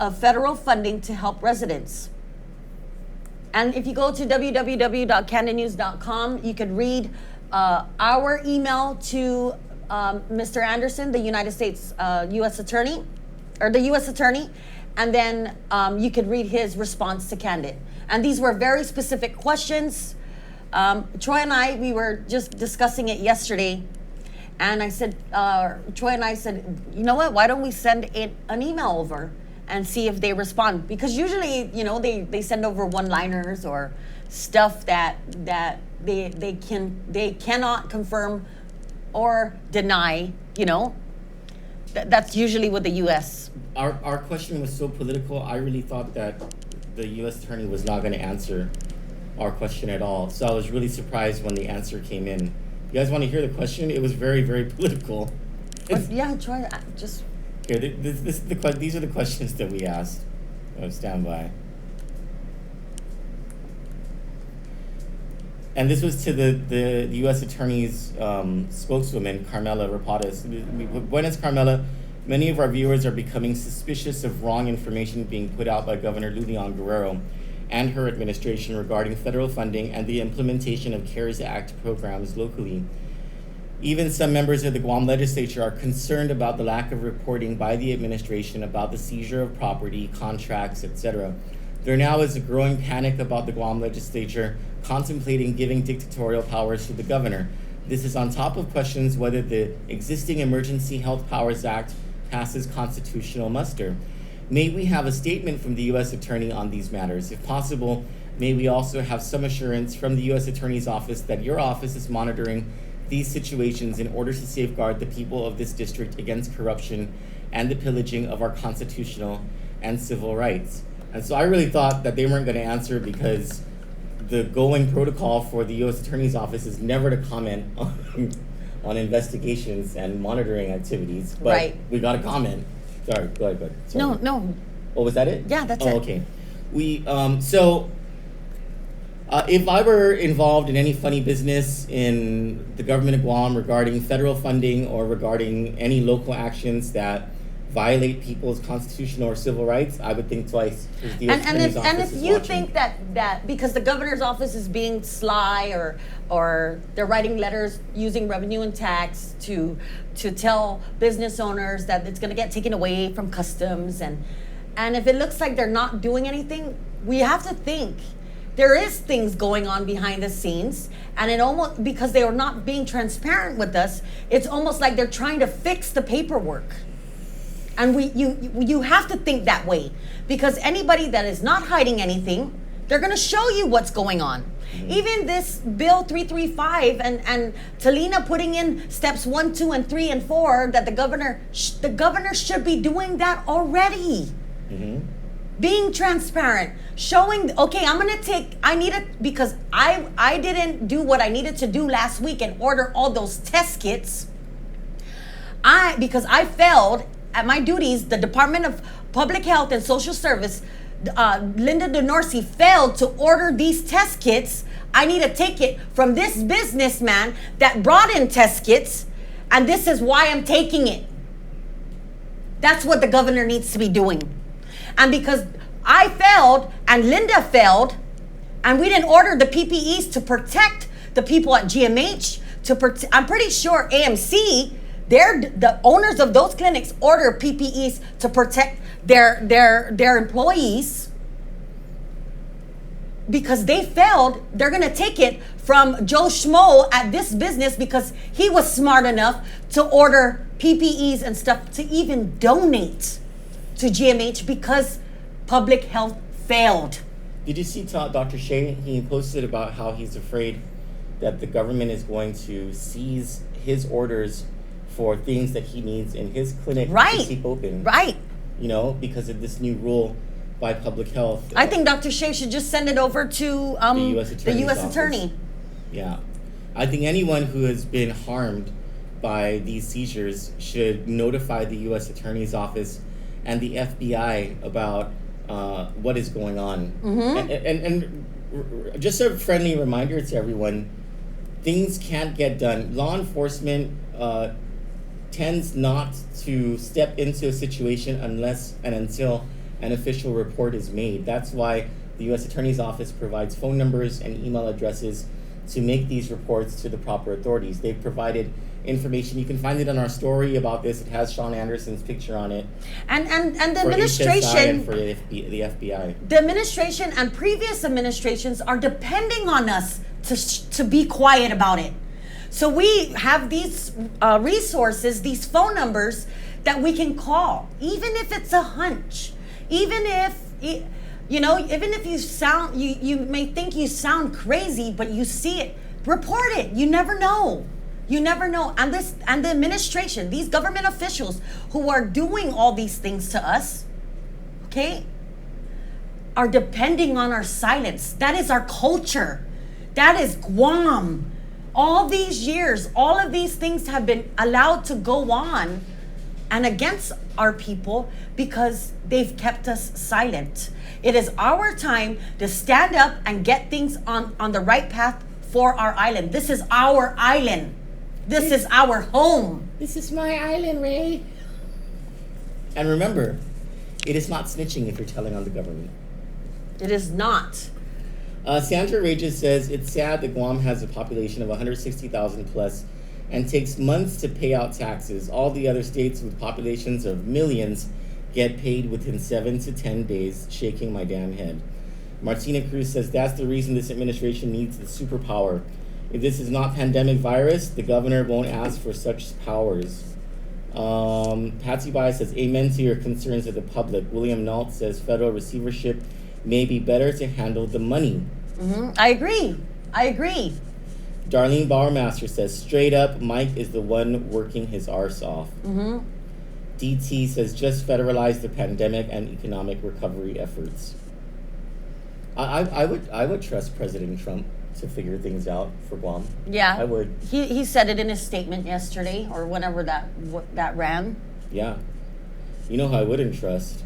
of federal funding to help residents. And if you go to www.kanditnews.com, you could read our email to Mr. Anderson, the United States U.S. Attorney, and then you could read his response to Kandit. And these were very specific questions. Troy and I, we were just discussing it yesterday, and I said, Troy and I said, you know what, why don't we send an email over and see if they respond? Because usually, you know, they send over one-liners or stuff that they cannot confirm or deny, you know. That's usually with the U.S. Our question was so political, I really thought that the U.S. Attorney was not going to answer our question at all. So I was really surprised when the answer came in. You guys want to hear the question? It was very, very political. Yeah, Troy, just... Here, these are the questions that we asked. Stand by. And this was to the U.S. Attorney's spokeswoman, Carmela Rapadas. Buenas, Carmela. Many of our viewers are becoming suspicious of wrong information being put out by Governor Lulian Guerrero and her administration regarding federal funding and the implementation of CARES Act programs locally. Even some members of the Guam legislature are concerned about the lack of reporting by the administration about the seizure of property, contracts, etc. There now is a growing panic about the Guam legislature contemplating giving dictatorial powers to the governor. This is on top of questions whether the existing Emergency Health Powers Act passes constitutional muster. May we have a statement from the U.S. Attorney on these matters? If possible, may we also have some assurance from the U.S. Attorney's office that your office is monitoring these situations in order to safeguard the people of this district against corruption and the pillaging of our constitutional and civil rights. And so I really thought that they weren't going to answer because the going protocol for the U.S. Attorney's office is never to comment on investigations and monitoring activies. But Right. we got a comment. Sorry, go ahead. Sorry. No. Oh, was that it? Yeah, that's it. Okay. If I were involved in any funny business in the government of Guam regarding federal funding or regarding any local actions that violate people's constitutional or civil rights, I would think twice. The US Attorney's And office if is you watching. think that because the governor's office is being sly or they're writing letters using revenue and tax to tell business owners that it's going to get taken away from customs, and if it looks like they're not doing anything, we have to think there is things going on behind the scenes, and it almost, because they are not being transparent with us, it's almost like they're trying to fix the paperwork. And you have to think that way, because anybody that is not hiding anything, they're going to show you what's going on. Even this Bill 335 and Talina putting in steps 1, 2, and 3, and 4 that the governor should be doing that already. Being transparent, showing, okay, because I didn't do what I needed to do last week and order all those test kits. Because I failed at my duties, the Department of Public Health and Social Service, Linda DeNorsi failed to order these test kits. I need a ticket from this businessman that brought in test kits, and this is why I'm taking it. That's what the governor needs to be doing. And because I failed and Linda failed, and we didn't order the PPEs to protect the people at GMH, I'm pretty sure AMC, the owners of those clinics order PPEs to protect their employees. Because they failed, they're going to take it from Joe Schmo at this business because he was smart enough to order PPEs and stuff to even donate to GMH because public health failed. Did you see Dr. Shea? He posted about how he's afraid that the government is going to seize his orders for things that he needs in his clinic to keep open. Right. You know, because of this new rule by public health. I think Dr. Shea should just send it over to the U.S. Attorney. Yeah. I think anyone who has been harmed by these seizures should notify the U.S. Attorney's office and the FBI about what is going on. And just a friendly reminder to everyone, things can't get done. Law enforcement tends not to step into a situation unless and until an official report is made. That's why the U.S. Attorney's Office provides phone numbers and email addresses to make these reports to the proper authorities. They've provided information. You can find it on our story about this. It has Sean Anderson's picture on it. And the For HSI administration, and for the FBI. the administration and previous administrations are depending on us to be quiet about it. So we have these resources, these phone numbers that we can call, even if it's a hunch, even if even if you may think you sound crazy, but you see it, report it. You never know. You never know. And the administration, these government officials who are doing all these things to us, okay, are depending on our silence. That is our culture. That is Guam. All these years, all of these things have been allowed to go on and against our people because they've kept us silent. It is our time to stand up and get things on the right path for our island. This is our island. This is our home. This is my island, Ray. And remember, it is not snitching if you're telling on the government. It is not. Sandra Rages says, it's sad that Guam has a population of 160,000 plus and takes months to pay out taxes. All the other states with populations of millions get paid within 7 to 10 days, shaking my damn head. Martina Cruz says, that's the reason this administration needs the superpower. If this is not pandemic virus, the governor won't ask for such powers. Patsy Bai says, amen to your concerns of the public. William Nault says, federal receivership may be better to handle the money. I agree. Darlene Bauermaster says, straight up, Mike is the one working his arse off. DT says, just federalize the pandemic and economic recovery efforts. I would trust President Trump to figure things out for Guam. Yeah. I would. He said it in his statement yesterday or whenever that ran. Yeah. You know who I wouldn't trust?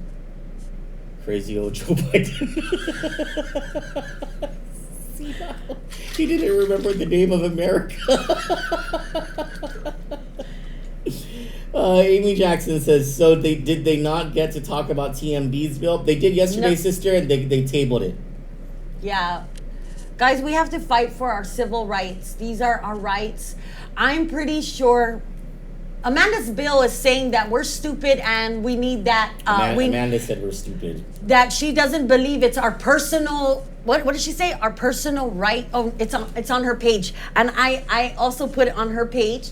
Crazy old Joe Biden. See now? He didn't remember the name of America. Amy Jackson says, so did they not get to talk about TMB's bill? They did yesterday, No. sister, and they tabled it. Yeah. Guys, we have to fight for our civil rights. These are our rights. I'm pretty sure Amanda's bill is saying that we're stupid and we need that. Amanda said we're stupid. That she doesn't believe it's our personal. What did she say? Our personal right. Oh, it's on her page, and I also put it on her page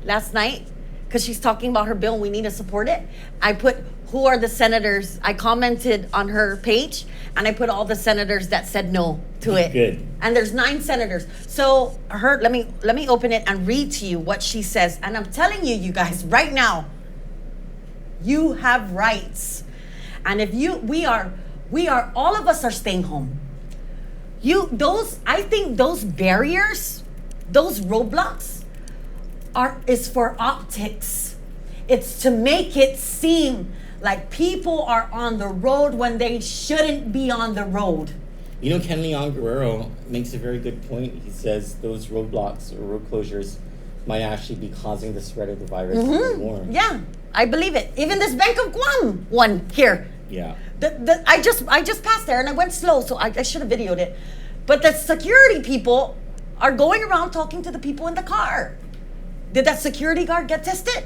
last night because she's talking about her bill and we need to support it. I put who are the senators. I commented on her page and I put all the senators that said no to it. Good. And there's 9 senators. So let me open it and read to you what she says. And I'm telling you guys right now, you have rights. And if we are all of us are staying home. I think those barriers, those roadblocks is for optics. It's to make it seem like people are on the road when they shouldn't be on the road. You know, Ken Leon Guerrero makes a very good point. He says those roadblocks or road closures might actually be causing the spread of the virus even more. Yeah, I believe it. Even this Bank of Guam one here. Yeah. I just passed there and I went slow, so I should have videoed it. But the security people are going around talking to the people in the car. Did that security guard get tested?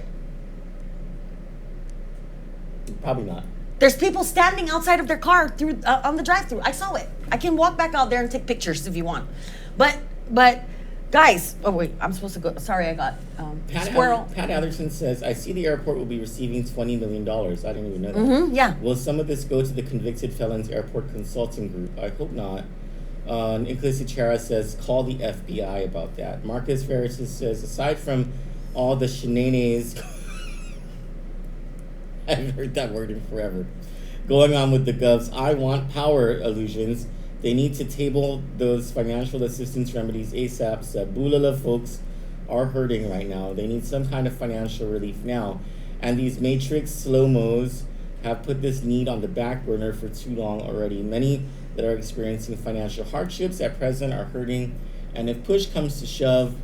Probably not. There's people standing outside of their car through on the drive-thru. I saw it. I can walk back out there and take pictures if you want. But guys, oh wait, I'm supposed to go. Sorry, I got squirrel. Pat Atherton says, I see the airport will be receiving $20 million. I didn't even know that. Yeah. Will some of this go to the Convicted Felons Airport Consulting Group? I hope not. Nicholas Ichara says, call the FBI about that. Marcus Veritas says, aside from all the shenanigans, I haven't heard that word in forever, going on with the govs, I want power illusions. They need to table those financial assistance remedies ASAP. Sabulala folks are hurting right now. They need some kind of financial relief now. And these matrix slow-mos have put this need on the back burner for too long already. Many that are experiencing financial hardships at present are hurting, and if push comes to shove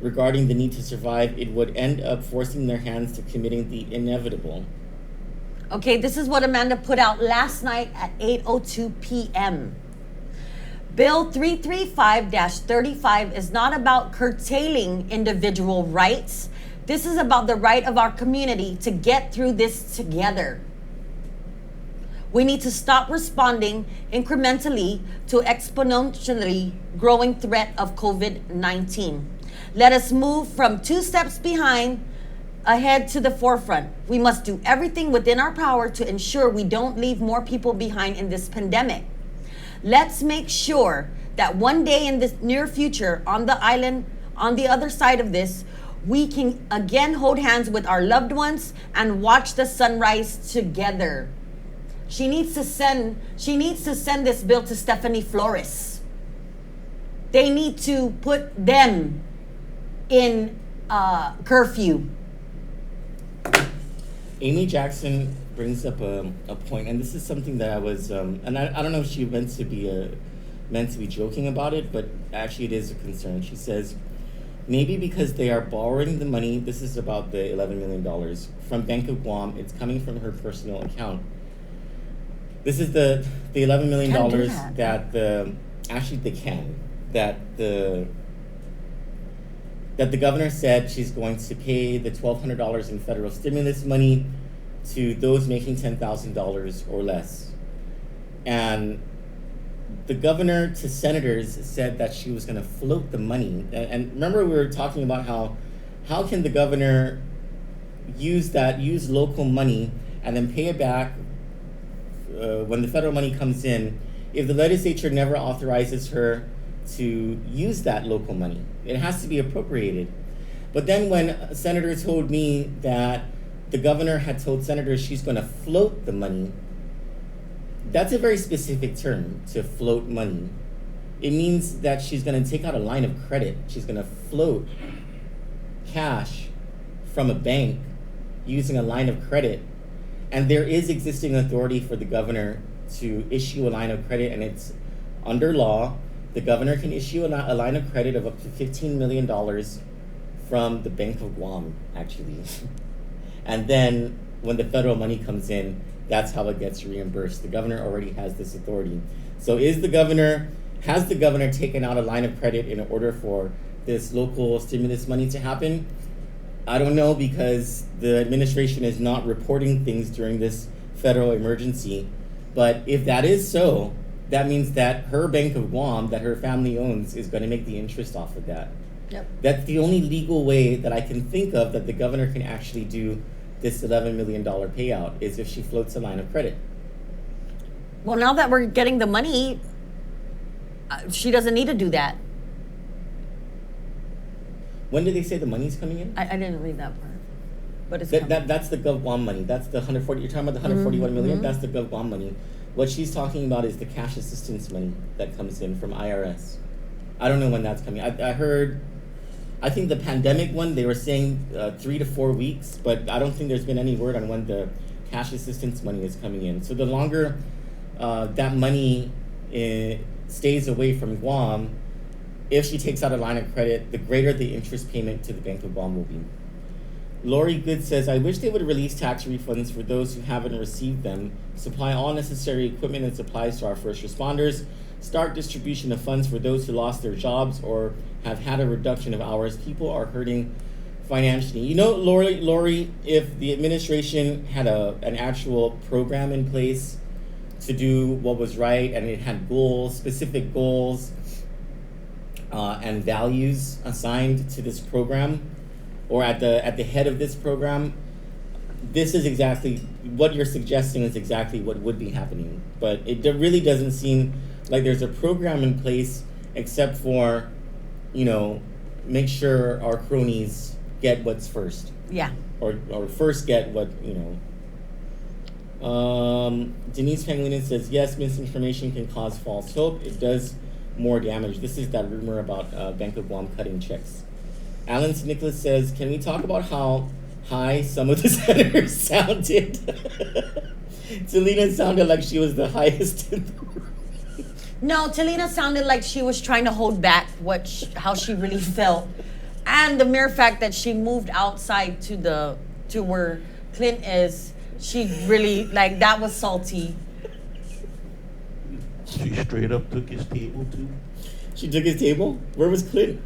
regarding the need to survive, it would end up forcing their hands to committing the inevitable. Okay, this is what Amanda put out last night at 8:02 p.m. Bill 335-35 is not about curtailing individual rights. This is about the right of our community to get through this together. We need to stop responding incrementally to exponentially growing threat of COVID-19. Let us move from 2 steps behind ahead to the forefront. We must do everything within our power to ensure we don't leave more people behind in this pandemic. Let's make sure that one day in the near future on the island, on the other side of this, we can again hold hands with our loved ones and watch the sunrise together. She needs to send this bill to Stephanie Flores. They need to put them in curfew. Amy Jackson brings up a point, and this is something that I was, and I don't know if she meant to be joking about it, but actually it is a concern. She says, maybe because they are borrowing the money, this is about the $11 million, from Bank of Guam, it's coming from her personal account. This is the $11 million that the governor said she's going to pay the $1,200 in federal stimulus money to those making $10,000 or less. And the governor to senators said that she was going to float the money. And remember we were talking about how can the governor use local money and then pay it back when the federal money comes in if the legislature never authorizes her to use that local money. It has to be appropriated. But then when Senator told me that the governor had told senators she's going to float the money, that's a very specific term, to float money. It means that she's going to take out a line of credit. She's going to float cash from a bank using a line of credit. And there is existing authority for the governor to issue a line of credit, and it's under law. The governor can issue a line of credit of up to $15 million from the Bank of Guam, actually. And then when the federal money comes in, that's how it gets reimbursed. The governor already has this authority. So has the governor taken out a line of credit in order for this local stimulus money to happen? I don't know, because the administration is not reporting things during this federal emergency. But if that is so, that means that her Bank of Guam that her family owns is going to make the interest off of that. Yep. That's the only legal way that I can think of that the governor can actually do this $11 million payout, is if she floats a line of credit. Well, now that we're getting the money, she doesn't need to do that. When did they say the money's coming in? I didn't read that part. But it's coming. That's the Gov Guam money. That's the 140. You're talking about the 141 million. That's the Gov Guam money. What she's talking about is the cash assistance money that comes in from IRS. I don't know when that's coming. I heard, I think the pandemic one, they were saying 3 to 4 weeks, but I don't think there's been any word on when the cash assistance money is coming in. So the longer that money stays away from Guam, if she takes out a line of credit, the greater the interest payment to the Bank of Guam will be. Lori Good says, I wish they would release tax refunds for those who haven't received them, supply all necessary equipment and supplies to our first responders, start distribution of funds for those who lost their jobs or have had a reduction of hours. People are hurting financially. You know, Lori, if the administration had an actual program in place to do what was right, and it had goals, specific goals, and values assigned to this program, or at the head of this program, this is exactly what you're suggesting is exactly what would be happening. But it really doesn't seem like there's a program in place, except for, make sure our cronies get what's first. Yeah. Or first get what, Denise Pangilinan says, yes, misinformation can cause false hope. It does more damage. This is that rumor about Bank of Guam cutting checks. Alan Nicholas says, can we talk about how high some of the senators sounded? Selena sounded like she was the highest in the room. No, Talina sounded like she was trying to hold back how she really felt, and the mere fact that she moved outside to where Clint is, she really like that was salty. She straight up took his table too. She took his table? Where was Clint?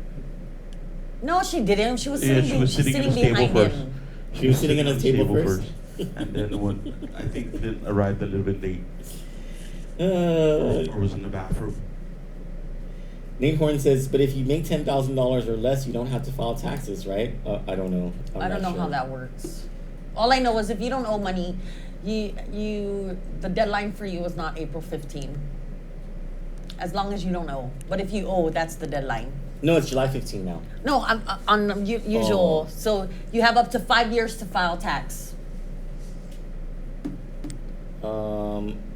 No, she didn't. She was Yeah, sitting, she was sitting in his table behind first. him. She was sitting at his table first? And then when I think Clint arrived a little bit late, Uh, or was in the bathroom. Nate Horn says, but if you make $10,000 or less, you don't have to file taxes, right? I don't know. I don't know how that works. All I know is if you don't owe money, the deadline for you is not April 15. As long as you don't owe. But if you owe, that's the deadline. No, it's July 15 now. No, I'm on usual. Oh. So you have up to 5 years to file tax.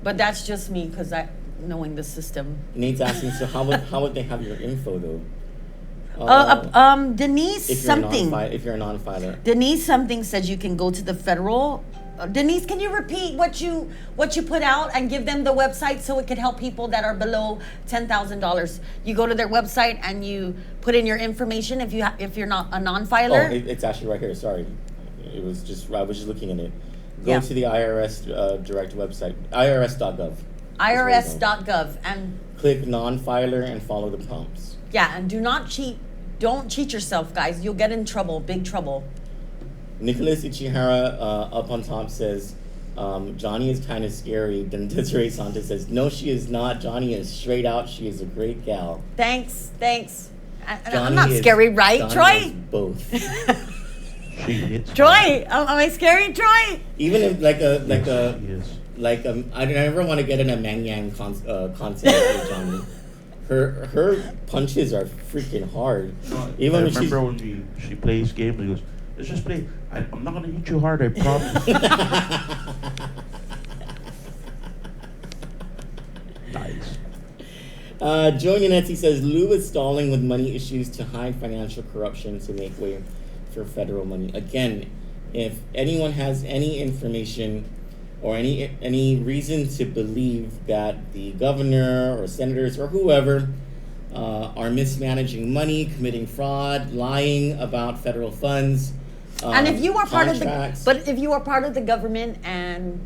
But that's just me because I knowing the system. Nate's asking, so how would they have your info though? Denise If you're a non-filer. Denise something says you can go to the federal. Denise, can you repeat what you put out and give them the website so it could help people that are below $10,000? You go to their website and you put in your information if you're not a non-filer. Oh, it's actually right here. Sorry, I was just looking at it. Go Yeah. to the IRS direct website, irs.gov. IRS.gov and Click non-filer and follow the prompts. yeah, and do not cheat. Don't cheat yourself, guys. You'll get in trouble, big trouble. Nicholas Ichihara up on top says, Johnny is kind of scary. Then Desiree Santos says, no, she is not. Johnny is straight out. She is a great gal. Thanks. I'm Johnny not is- scary, right, Johnny Troy? is both. She hits. Troy, am I scary, Troy? Even if Yes. I never want to get in a Mang Yang concept with Johnny. Her punches are freaking hard. No, Even I when she's remember when she plays games, he goes, let's just play. I'm not going to hit you hard, I promise. Nice. Joe Yanetsi says Lou is stalling with money issues to hide financial corruption to make way for federal money. Again, if anyone has any information or any reason to believe that the governor or senators or whoever are mismanaging money, committing fraud, lying about federal funds, And if you are contracts. if you are part of the government and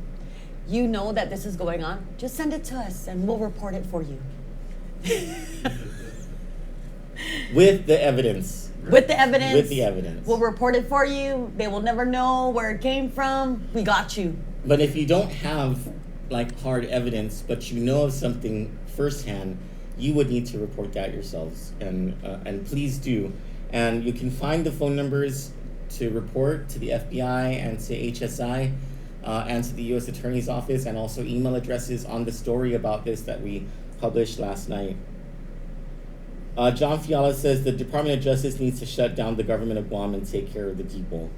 you know that this is going on, just send it to us and we'll report it for you. With the evidence. With the evidence. With the evidence. We'll report it for you. They will never know where it came from. We got you. But if you don't have like hard evidence, but you know of something firsthand, you would need to report that yourselves, and please do. And you can find the phone numbers to report to the FBI and to HSI and to the U.S. Attorney's Office, and also email addresses on the story about this that we published last night. John Fiala says the Department of Justice needs to shut down the government of Guam and take care of the people.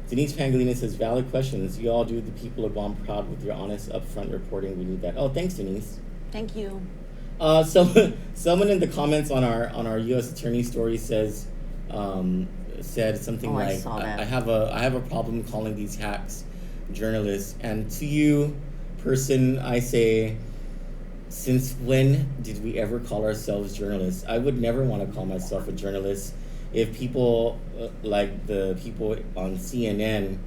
Denise Pangolina says, valid questions. You all do the people of Guam proud with your honest, upfront reporting. We need that. Oh, thanks, Denise. Thank you. Someone in the comments on our U.S. Attorney story said something I like, saw that. I have a problem calling these hacks journalists. And to you, person, I say, since when did we ever call ourselves journalists? I would never want to call myself a journalist. If people like the people on CNN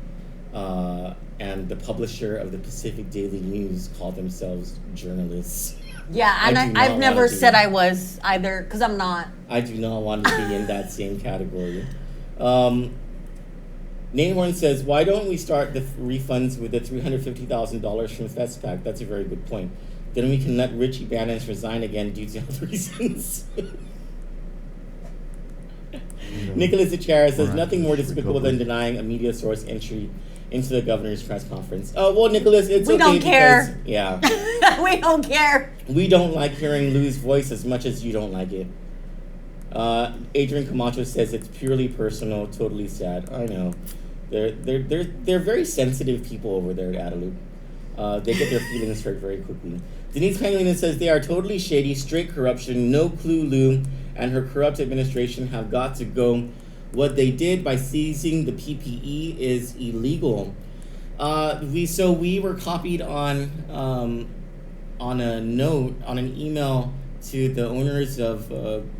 and the publisher of the Pacific Daily News call themselves journalists. Yeah, and I've never said I was either, because I'm not. I do not want to be in that same category. Nate Horn says, why don't we start the refunds with the $350,000 from FESPAC? That's a very good point. Then we can let Richie Bannons resign again due to health reasons. Nicholas Achara says, nothing more despicable than denying a media source entry into the governor's press conference. Oh, well, Nicholas, it's We okay don't care. because, yeah. We don't care. We don't like hearing Lou's voice as much as you don't like it. Adrian Camacho says it's purely personal, totally sad. I know. They're very sensitive people over there at Adelup. They get their feelings hurt very quickly. Denise Pangolina says they are totally shady, straight corruption, no clue Lou and her corrupt administration have got to go. What they did by seizing the PPE is illegal. We were copied on a note on an email to the owners of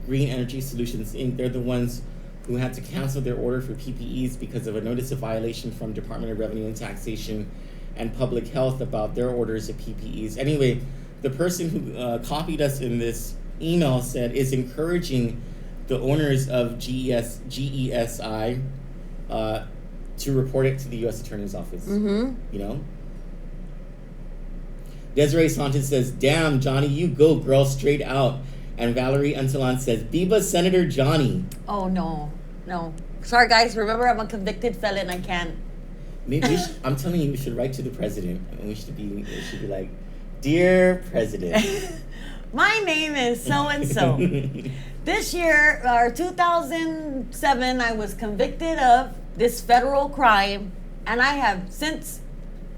Green Energy Solutions Inc. They're the ones who had to cancel their order for PPEs because of a notice of violation from Department of Revenue and Taxation and Public Health about their orders of PPEs. Anyway, the person who copied us in this email said is encouraging the owners of GESI to report it to the U.S. Attorney's Office. You know? Desiree Sanchez says, damn, Johnny, you go, girl, straight out. And Valerie Antelan says, Biba Senator Johnny. Oh, no. Sorry, guys. Remember, I'm a convicted felon. I can't. Maybe I'm telling you, we should write to the president. And we should be like, Dear President. My name is so-and-so. This year, or 2007, I was convicted of this federal crime, and I have since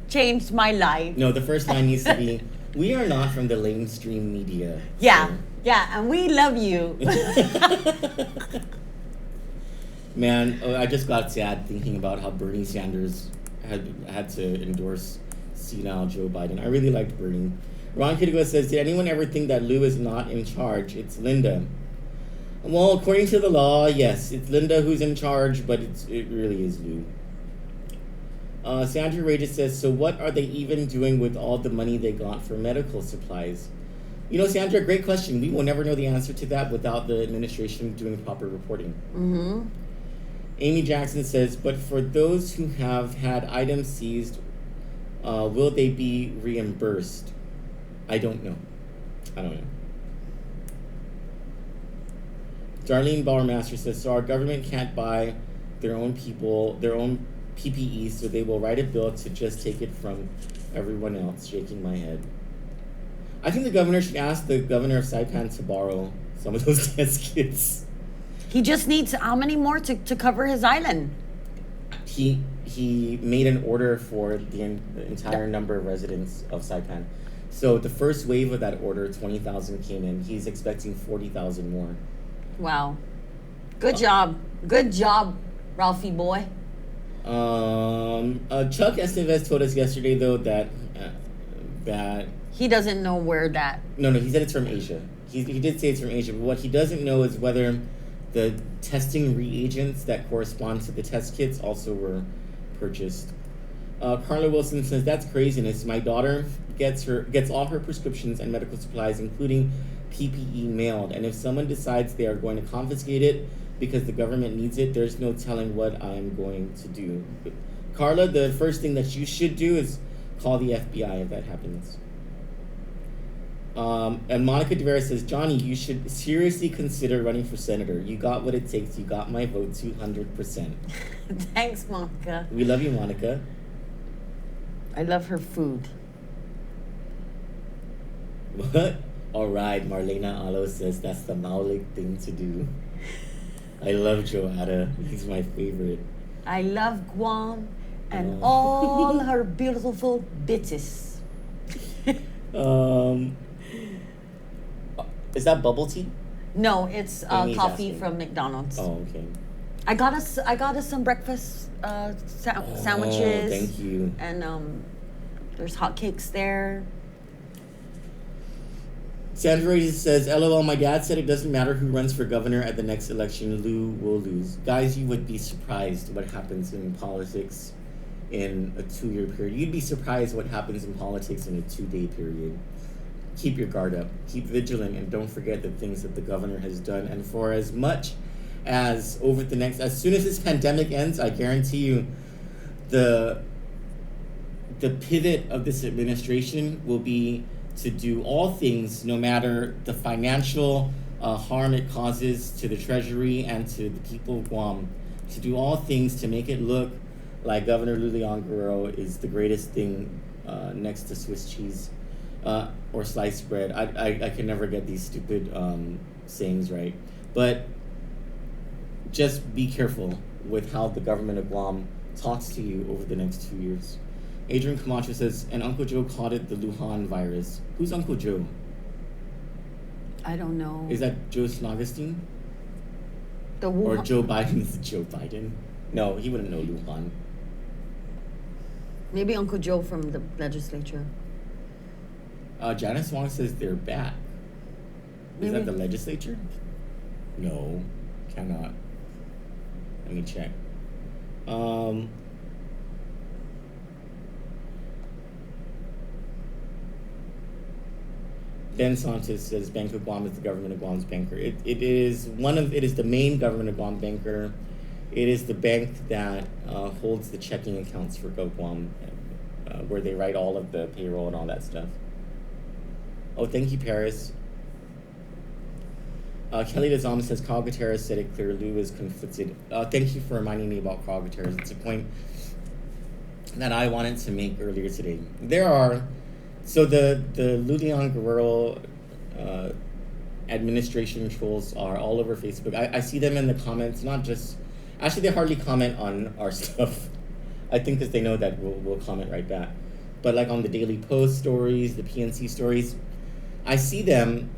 changed my life. No, the first line needs to be, we are not from the mainstream media. Yeah, so. yeah, and we love you. Man, I just got sad thinking about how Bernie Sanders had to endorse senile Joe Biden. I really liked Bernie. Ron Kidego says, did anyone ever think that Lou is not in charge? It's Linda. Well, according to the law, yes, it's Linda who's in charge, but it really is Lou. Sandra Regis says, so what are they even doing with all the money they got for medical supplies? You know, Sandra, great question. We will never know the answer to that without the administration doing proper reporting. Amy Jackson says, but for those who have had items seized, will they be reimbursed? I don't know. Darlene Bauermaster says, so our government can't buy their own PPE, so they will write a bill to just take it from everyone else, shaking my head. I think the governor should ask the governor of Saipan to borrow some of those test kits. He just needs how many more to cover his island? He made an order for the entire number of residents of Saipan. So the first wave of that order, 20,000 came in. He's expecting 40,000 more. Wow. Good job, Ralphie boy. Chuck Estevez told us yesterday, though, that he doesn't know where that. No, he said it's from Asia. He did say it's from Asia, but what he doesn't know is whether the testing reagents that correspond to the test kits also were purchased. Carla Wilson says, that's craziness. My daughter gets all her prescriptions and medical supplies, including PPE, mailed. And if someone decides they are going to confiscate it because the government needs it, there's no telling what I'm going to do. Carla, the first thing that you should do is call the FBI if that happens. And Monica DeVera says, Johnny, you should seriously consider running for senator. You got what it takes. You got my vote 200%. Thanks, Monica. We love you, Monica. I love her food. What? All right, Marlena Alo says that's the Maulik thing to do. I love Joada. He's my favorite. I love Guam and all her beautiful bitches. Is that bubble tea? No, it's Amy's coffee asking. from McDonald's. Oh, okay. I got us some breakfast sandwiches. Thank you. And there's hotcakes there. Sandra Reyes says, LOL, my dad said it doesn't matter who runs for governor at the next election, Lou will lose. Guys, you would be surprised what happens in politics in a 2-year period. You'd be surprised what happens in politics in a 2-day period. Keep your guard up. Keep vigilant, and don't forget the things that the governor has done. And for as much as as soon as this pandemic ends, I guarantee you the pivot of this administration will be to do all things, no matter the financial harm it causes to the Treasury and to the people of Guam, to do all things to make it look like Governor Lulian Guerrero is the greatest thing next to Swiss cheese or sliced bread. I can never get these stupid sayings right. But just be careful with how the government of Guam talks to you over the next 2 years. Adrian Camacho says, and Uncle Joe called it the Lujan virus. Who's Uncle Joe? I don't know. Is that Joe Snogestein? Or Wuhan. Joe Biden is Joe Biden? No, he wouldn't know Lujan. Maybe Uncle Joe from the legislature. Janice Wong says they're back. Is that Maybe. the legislature? No, cannot. Let me check. Ben Santos says Bank of Guam is the government of Guam's banker. It is the main government of Guam banker. It is the bank that holds the checking accounts for GovGuam, where they write all of the payroll and all that stuff. Oh, thank you, Paris. Kelly Dazama says Carl Gutierrez said it clear. Lou is conflicted. Thank you for reminding me about Carl Gutierrez. It's a point that I wanted to make earlier today. So the Lulian Guerrero administration trolls are all over Facebook. I see them in the comments, actually they hardly comment on our stuff. I think because they know that we'll comment right back. But like on the Daily Post stories, the PNC stories, I see them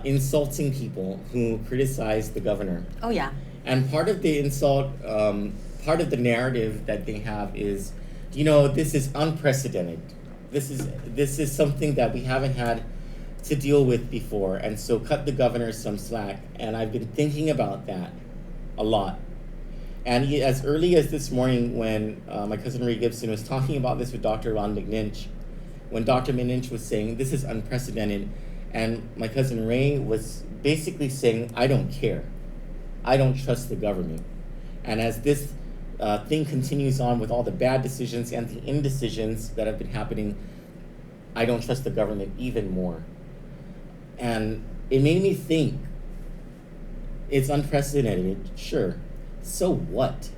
insulting people who criticize the governor. Oh, yeah. And part of the insult, part of the narrative that they have is, this is unprecedented. This is something that we haven't had to deal with before, and so cut the governor some slack. And I've been thinking about that a lot. And as early as this morning, when my cousin Ray Gibson was talking about this with Dr. Ron McNinch, when Dr. McNinch was saying this is unprecedented, and my cousin Ray was basically saying, I don't care. I don't trust the government. And as this thing continues on with all the bad decisions and the indecisions that have been happening, I don't trust the government even more. And it made me think, it's unprecedented, sure. So what?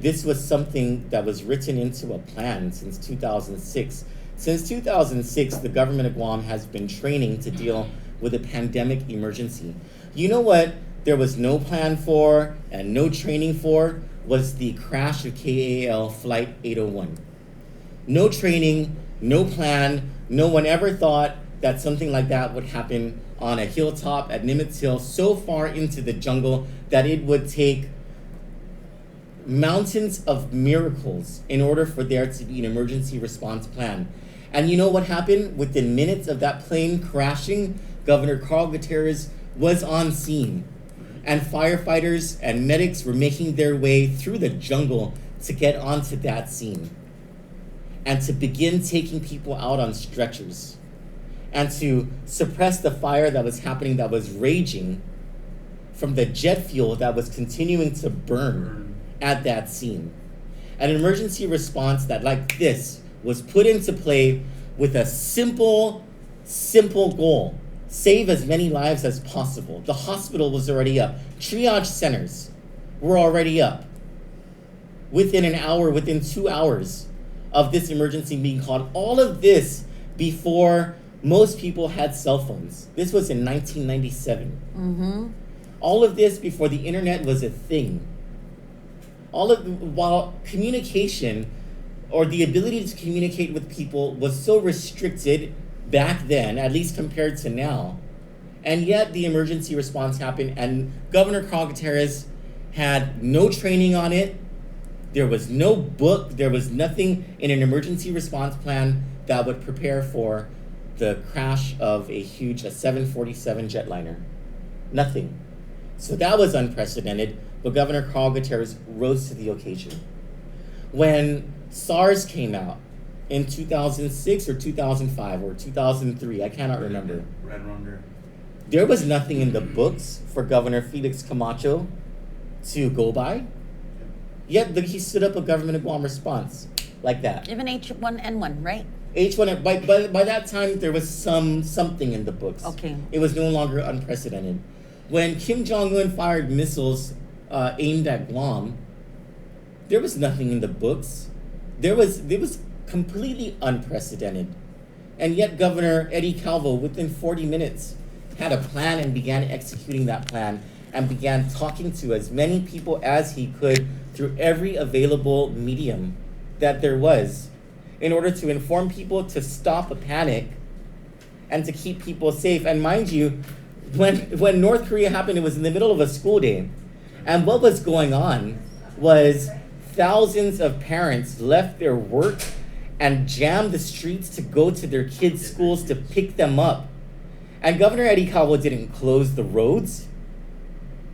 This was something that was written into a plan since 2006. Since 2006, the government of Guam has been training to deal with a pandemic emergency. You know what there was no plan for and no training for was the crash of KAL Flight 801. No training, no plan, no one ever thought that something like that would happen on a hilltop at Nimitz Hill so far into the jungle that it would take mountains of miracles in order for there to be an emergency response plan. And you know what happened? Within minutes of that plane crashing, Governor Carl Gutierrez was on scene. And firefighters and medics were making their way through the jungle to get onto that scene. And to begin taking people out on stretchers. And to suppress the fire that was happening, that was raging from the jet fuel that was continuing to burn at that scene. An emergency response that, like this, was put into play with a simple goal. Save as many lives as possible. The hospital was already up. Triage centers were already up. Within an hour, within 2 hours of this emergency being called. All of this before most people had cell phones. This was in 1997. Mm-hmm. All of this before the internet was a thing. While communication or the ability to communicate with people was so restricted back then, at least compared to now, and yet the emergency response happened, and Governor Carl Gutierrez had no training on it. There was no book, there was nothing in an emergency response plan that would prepare for the crash of a 747 jetliner. Nothing. So that was unprecedented, but Governor Carl Gutierrez rose to the occasion. When SARS came out in 2006 or 2005 or 2003, I cannot remember. Right around there. There was nothing in the books for Governor Felix Camacho to go by. Yet he stood up a government of Guam response like that. Even H1N1, right? H1, by that time, there was something in the books. Okay. It was no longer unprecedented. When Kim Jong-un fired missiles aimed at Guam, there was nothing in the books. It was completely unprecedented. And yet Governor Eddie Calvo, within 40 minutes, had a plan and began executing that plan and began talking to as many people as he could through every available medium that there was in order to inform people to stop a panic and to keep people safe. And mind you, when North Korea happened, it was in the middle of a school day. And what was going on was thousands of parents left their work and jammed the streets to go to their kids' schools to pick them up. And Governor Eddie Calvo didn't close the roads.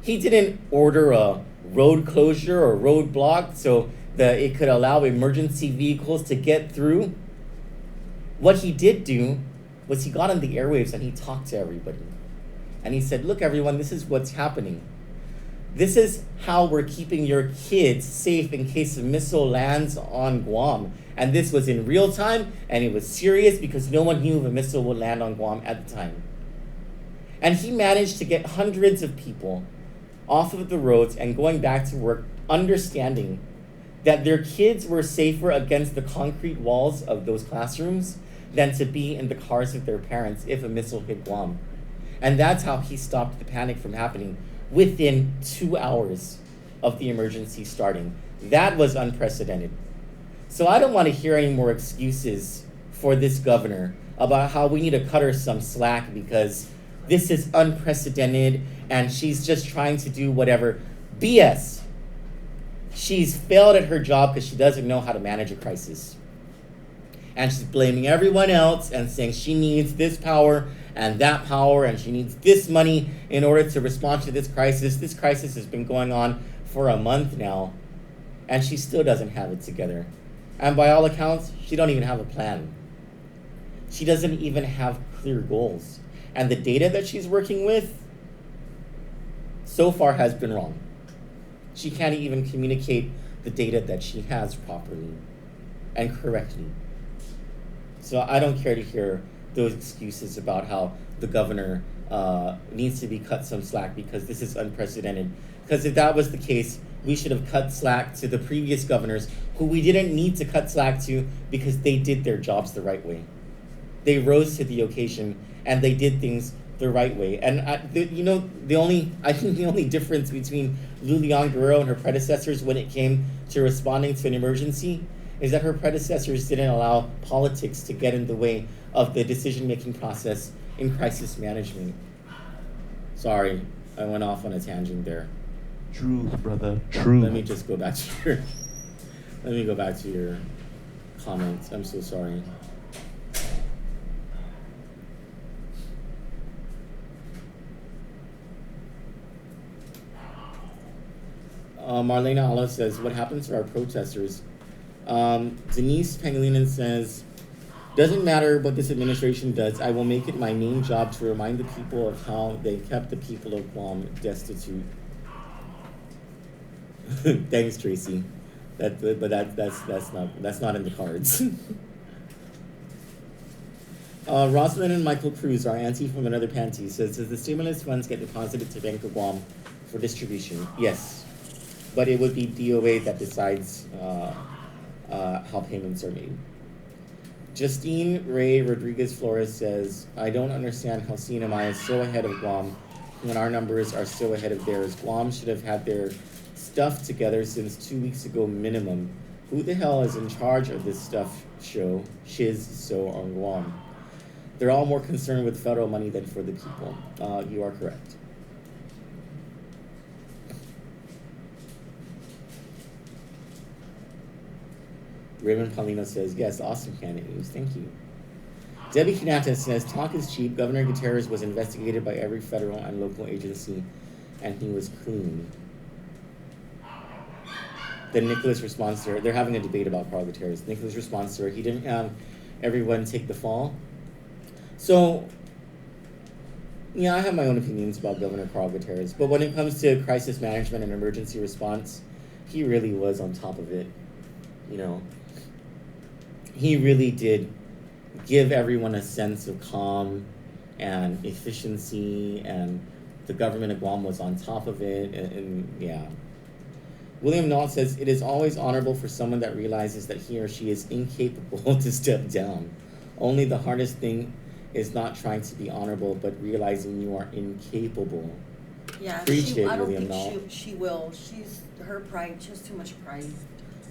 He didn't order a road closure or roadblock so that it could allow emergency vehicles to get through. What he did do was he got on the airwaves and he talked to everybody. And he said, look, everyone, this is what's happening. This is how we're keeping your kids safe in case a missile lands on Guam. And this was in real time, and it was serious because no one knew if a missile would land on Guam at the time. And he managed to get hundreds of people off of the roads and going back to work, understanding that their kids were safer against the concrete walls of those classrooms than to be in the cars of their parents if a missile hit Guam. And that's how he stopped the panic from happening within 2 hours of the emergency starting. That was unprecedented. So I don't want to hear any more excuses for this governor about how we need to cut her some slack because this is unprecedented and she's just trying to do whatever. BS. She's failed at her job because she doesn't know how to manage a crisis. And she's blaming everyone else and saying she needs this power and that power and she needs this money in order to respond to this crisis. This crisis has been going on for a month now and she still doesn't have it together. And by all accounts, she don't even have a plan. She doesn't even have clear goals. And the data that she's working with so far has been wrong. She can't even communicate the data that she has properly and correctly. So I don't care to hear those excuses about how the governor needs to be cut some slack because this is unprecedented. Because if that was the case, we should have cut slack to the previous governors who we didn't need to cut slack to because they did their jobs the right way. They rose to the occasion and they did things the right way. And the only difference between Lulian Guerrero and her predecessors when it came to responding to an emergency is that her predecessors didn't allow politics to get in the way of the decision-making process in crisis management. Sorry, I went off on a tangent there. Truth, brother, truth. Let me just go back to your comments. I'm so sorry. Marlena Ala says, what happens to our protesters? Denise Pangilinan says, doesn't matter what this administration does, I will make it my main job to remind the people of how they kept the people of Guam destitute. Thanks, Tracy. That's not in the cards. Rosalind and Michael Cruz, our auntie from another panty, says, does the stimulus funds get deposited to Bank of Guam for distribution? Yes, but it would be DOA that decides how payments are made. Justine Ray Rodriguez Flores says, I don't understand how CNMI is so ahead of Guam when our numbers are so ahead of theirs. Guam should have had their stuff together since 2 weeks ago minimum. Who the hell is in charge of this stuff show, show on Guam? They're all more concerned with federal money than for the people. You are correct. Raymond Paulino says, yes, awesome candidate news. Thank you. Debbie Kanata says, talk is cheap. Governor Gutierrez was investigated by every federal and local agency, and he was clean. Then Nicholas responds to her, they're having a debate about Carl Gutierrez. Nicholas responds to her, he didn't have everyone take the fall. So, yeah, I have my own opinions about Governor Carl Gutierrez, but when it comes to crisis management and emergency response, he really was on top of it, you know. He really did give everyone a sense of calm and efficiency, and the government of Guam was on top of it, and yeah. William Nault says, it is always honorable for someone that realizes that he or she is incapable to step down. Only the hardest thing is not trying to be honorable, but realizing you are incapable. Yeah, Preach it, I don't William think Nault. she will. She's her pride. She has too much pride.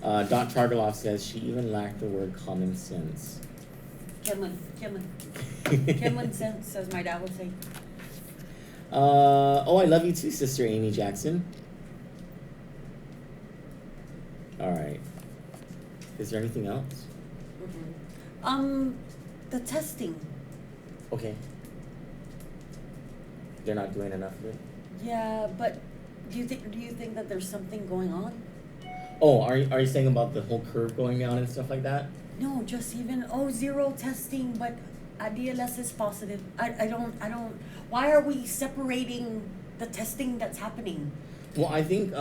Dot Chargaloff says she even lacked the word common sense. Kimlin sense, as my dad would say. Oh, I love you too, Sister Amy Jackson. All right. Is there anything else? The testing. Okay. They're not doing enough of it? Yeah, but do you think that there's something going on? Oh, are you saying about the whole curve going down and stuff like that? No, just even zero testing, but a DLS is positive. I don't. Why are we separating the testing that's happening? Well, I think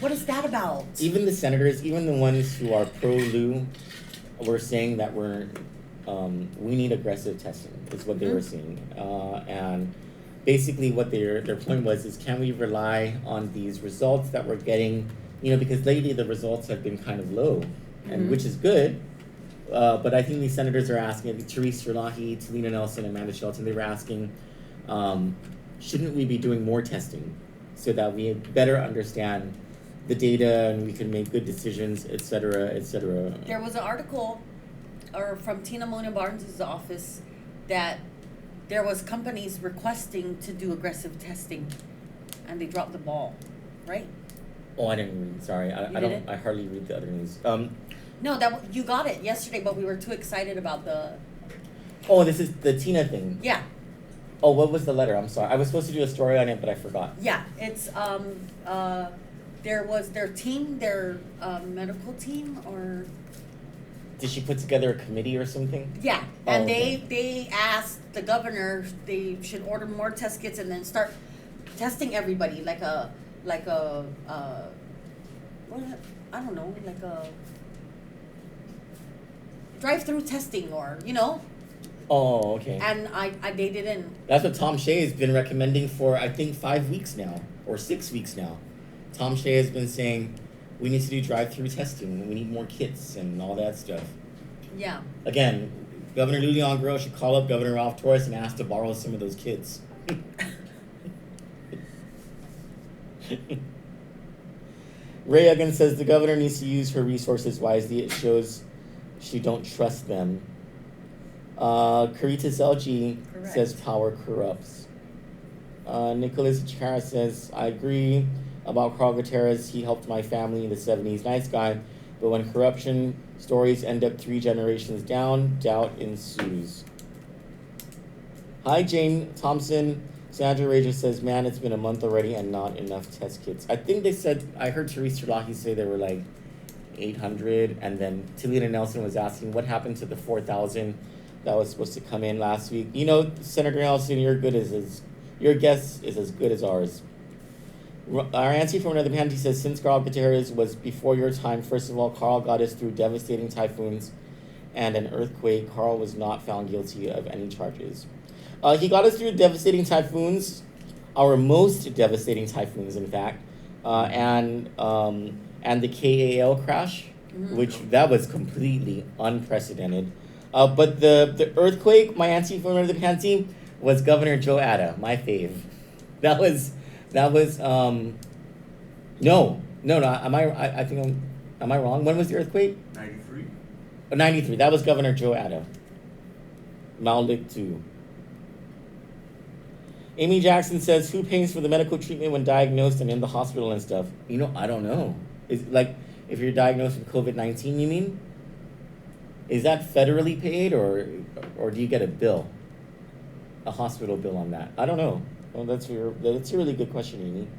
What is that about? even the senators, even the ones who are pro-Lou, were saying that we need aggressive testing, is what they were saying. And basically what their point was is, can we rely on these results that we're getting, because lately the results have been kind of low, and which is good. But I think these senators are asking, Therese Sirlahi, Talina Nelson, and Amanda Shelton, they were asking, shouldn't we be doing more testing so that we better understand the data and we can make good decisions, et cetera, et cetera. There was an article, from Tina Mona Barnes' office, that there was companies requesting to do aggressive testing, and they dropped the ball, right? Oh, I didn't read. Sorry, I hardly read the other news. No, you got it yesterday, but we were too excited about the. Oh, this is the Tina thing. Yeah. Oh, what was the letter? I'm sorry. I was supposed to do a story on it, but I forgot. Yeah, it's there was their team, their medical team, or. Did she put together a committee or something? Yeah, Oh, and okay. they asked the governor they should order more test kits and then start testing everybody like a what, I don't know, like a drive-through testing, or Oh, okay. and they didn't. That's what Tom Shea has been recommending for, I think, 5 weeks now, or 6 weeks now. Tom Shea has been saying, we need to do drive-through testing, we need more kits and all that stuff. Yeah. Again, Governor Lulian Groh should call up Governor Ralph Torres and ask to borrow some of those kits. Ray again says the governor needs to use her resources wisely. It shows she don't trust them. Karita Zelji says power corrupts. Nicholas Chikara says, I agree about Carl Gutierrez. He helped my family in the 70s. Nice guy. But when corruption stories end up 3 generations down, doubt ensues. Hi, Jane Thompson. Sandra Rager says, man, it's been a month already and not enough test kits. I think they said, I heard Therese Sirlahi say there were like 800, and then Talina Nelson was asking what happened to the 4,000 that was supposed to come in last week. Senator Nelson, your guess is as good as ours. Our answer from another panel says, since Carl Gutierrez was before your time, first of all, Carl got us through devastating typhoons and an earthquake. Carl was not found guilty of any charges. He got us through devastating typhoons, our most devastating typhoons, in fact, and the KAL crash, which that was completely unprecedented. But the earthquake, my auntie from another panty, was Governor Joe Atta, my fave. That was no. Am I wrong? When was the earthquake? 93. 93. That was Governor Joe Atta. Maulik too. Amy Jackson says, who pays for the medical treatment when diagnosed and in the hospital and stuff? I don't know. Is like, if you're diagnosed with COVID-19, you mean? Is that federally paid, or do you get a bill? A hospital bill on that? I don't know. Well, that's a really good question,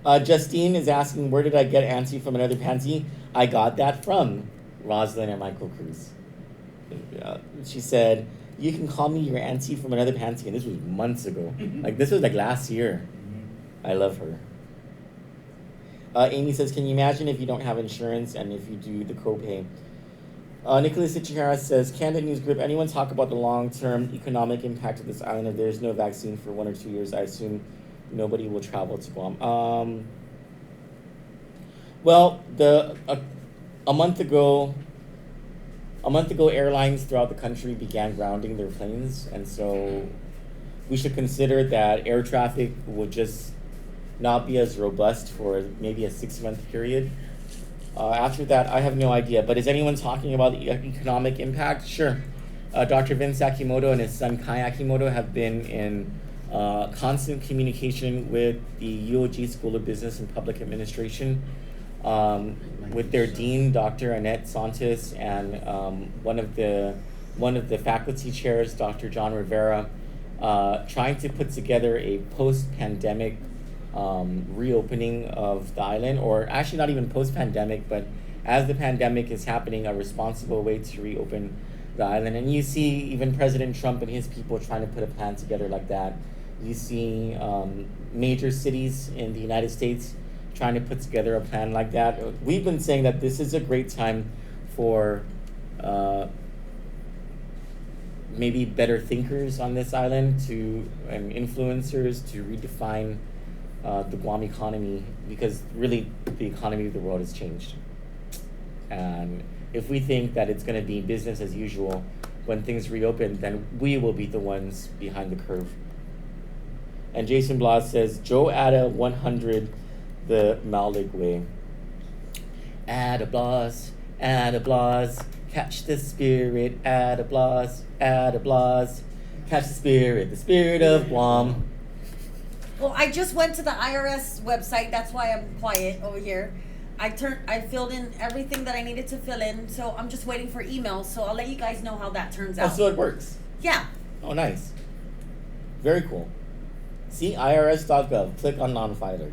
Amy. Justine is asking, where did I get auntie from another pansy? I got that from Rosalind and Michael Cruz. She said, you can call me your auntie from another pansy, and this was months ago. This was last year. I love her. Amy says, can you imagine if you don't have insurance and if you do the copay? Nicholas Ichihara says, Kandit News Group, anyone talk about the long-term economic impact of this island if there's no vaccine for 1 or 2 years? I assume nobody will travel to Guam. Well, a month ago, airlines throughout the country began grounding their planes, and so we should consider that air traffic will just not be as robust for maybe a 6-month period. After that, I have no idea. But is anyone talking about the economic impact? Sure. Dr. Vince Akimoto and his son Kai Akimoto have been in constant communication with the UOG School of Business and Public Administration, with their dean, Dr. Annette Santos, and one of the faculty chairs, Dr. John Rivera, trying to put together a post-pandemic reopening of the island, or actually not even post-pandemic, but as the pandemic is happening, a responsible way to reopen the island. And you see even President Trump and his people trying to put a plan together like that. You see major cities in the United States trying to put together a plan like that. We've been saying that this is a great time for maybe better thinkers on this island and influencers to redefine the Guam economy, because really the economy of the world has changed. And if we think that it's going to be business as usual when things reopen, then we will be the ones behind the curve. And Jason Blas says, Joe Atta 100 the Maulig way. Atta Blas, catch the spirit, Atta Blas, catch the spirit of Guam. Well, I just went to the IRS website. That's why I'm quiet over here. I filled in everything that I needed to fill in, so I'm just waiting for emails. So I'll let you guys know how that turns out. Oh, so it works. Yeah. Oh, nice. Very cool. See, irs.gov. Click on non-filer.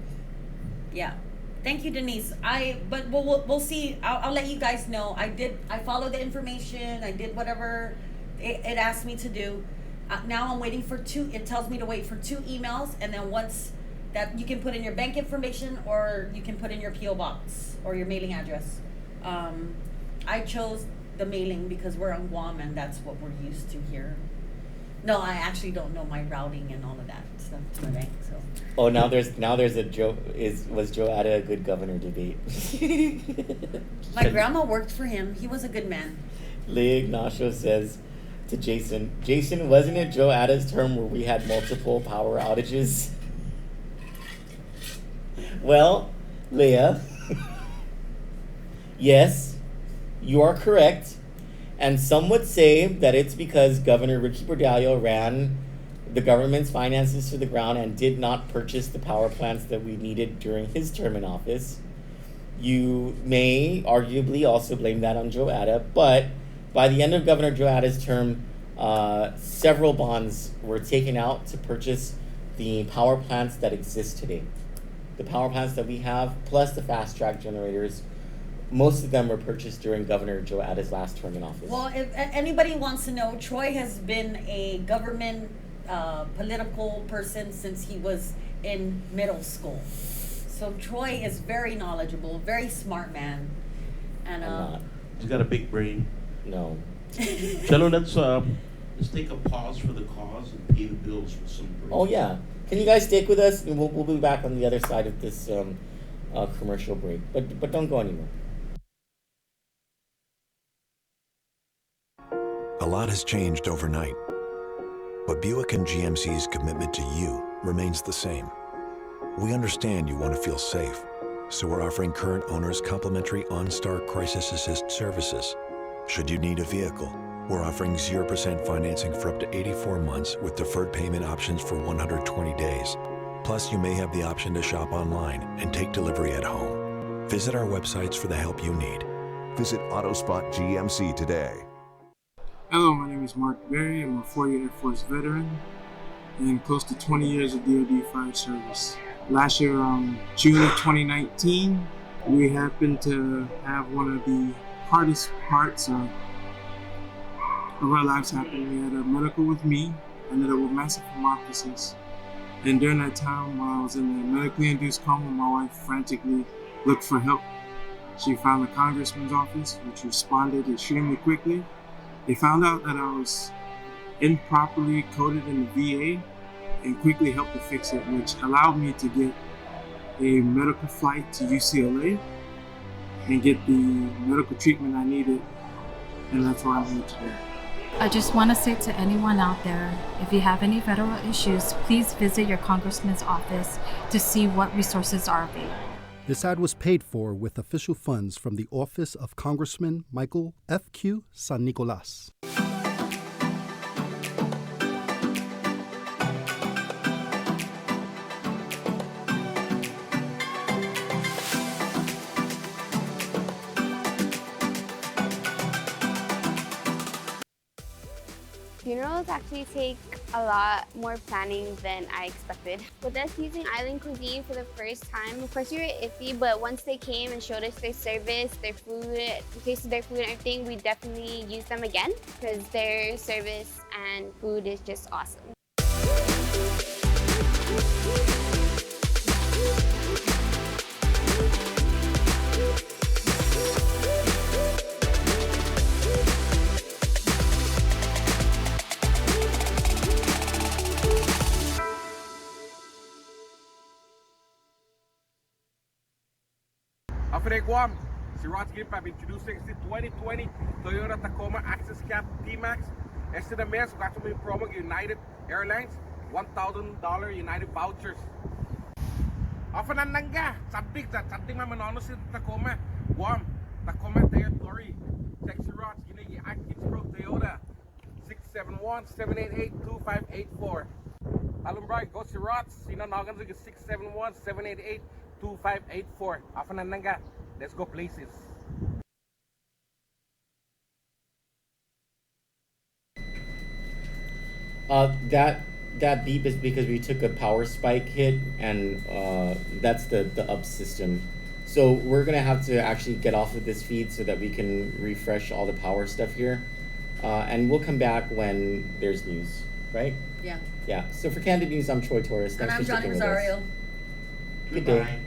Yeah. Thank you, Denise. But we'll see. I'll let you guys know. I followed the information. I did whatever it asked me to do. Now I'm waiting for it tells me to wait for 2 emails, and then once that, you can put in your bank information, or you can put in your P.O. box or your mailing address. I chose the mailing because we're on Guam and that's what we're used to here. No, I actually don't know my routing and all of that stuff to my bank. So. Oh, now there's a Joe. Was Joe Atta a good governor debate? My grandma worked for him. He was a good man. Leah Ignacio says to Jason, wasn't it Joe Atta's term where we had multiple power outages? Well, Leah, yes, you are correct. And some would say that it's because Governor Ricky Bordallo ran the government's finances to the ground and did not purchase the power plants that we needed during his term in office. You may arguably also blame that on Joe Atta, but by the end of Governor Joe Atta's term, several bonds were taken out to purchase the power plants that exist today. The power plants that we have, plus the fast track generators, most of them were purchased during Governor Joe Atta's last term in office. Well, if anybody wants to know, Troy has been a government political person since he was in middle school. So Troy is very knowledgeable, very smart man. And I'm not. He's got a big brain. No. Chelo, let's take a pause for the cause and pay the bills with some break. Oh yeah. Can you guys stick with us? And we'll be back on the other side of this commercial break. But don't go anywhere. A lot has changed overnight, but Buick and GMC's commitment to you remains the same. We understand you want to feel safe, so we're offering current owners complimentary OnStar Crisis Assist services. Should you need a vehicle, we're offering 0% financing for up to 84 months with deferred payment options for 120 days. Plus, you may have the option to shop online and take delivery at home. Visit our websites for the help you need. Visit AutoSpot GMC today. Hello, my name is Mark Berry. I'm a 4-year Air Force veteran and close to 20 years of DoD fire service. Last year, June of 2019, we happened to have one of the hardest parts of our lives happen. We had a medical with me, ended up with massive hemoptysis. And during that time, while I was in the medically induced coma, my wife frantically looked for help. She found the congressman's office, which responded extremely quickly. They found out that I was improperly coded in the VA and quickly helped to fix it, which allowed me to get a medical flight to UCLA and get the medical treatment I needed, and that's why I'm here today. I just want to say to anyone out there, if you have any federal issues, please visit your congressman's office to see what resources are available. This ad was paid for with official funds from the Office of Congressman Michael F.Q. San Nicolas. Funerals actually take a lot more planning than I expected. With us using island cuisine for the first time, of course we were iffy, but once they came and showed us their service, their food, we tasted their food and everything, we definitely used them again because their service and food is just awesome. After Guam, Siraj Gimpa introducing the 2020 Toyota Tacoma Access Cap T-Max. Este na mês, got some promo United Airlines, $1,000 United vouchers. After Nanga, sabik manono si Tacoma, Guam, Tacoma territory. Check Siraj, Gina Atkins Pro Toyota, 671-788-2584. Alumbray, go Siraj, Sina Nogan 671-788-2584. After Nanga, let's go places. That beep is because we took a power spike hit, and that's the up system. So we're gonna have to actually get off of this feed so that we can refresh all the power stuff here, and we'll come back when there's news, right? Yeah. Yeah. So for Candid News, I'm Troy Torres. Thanks And I'm for Johnny sticking with us. Rosario. Good day.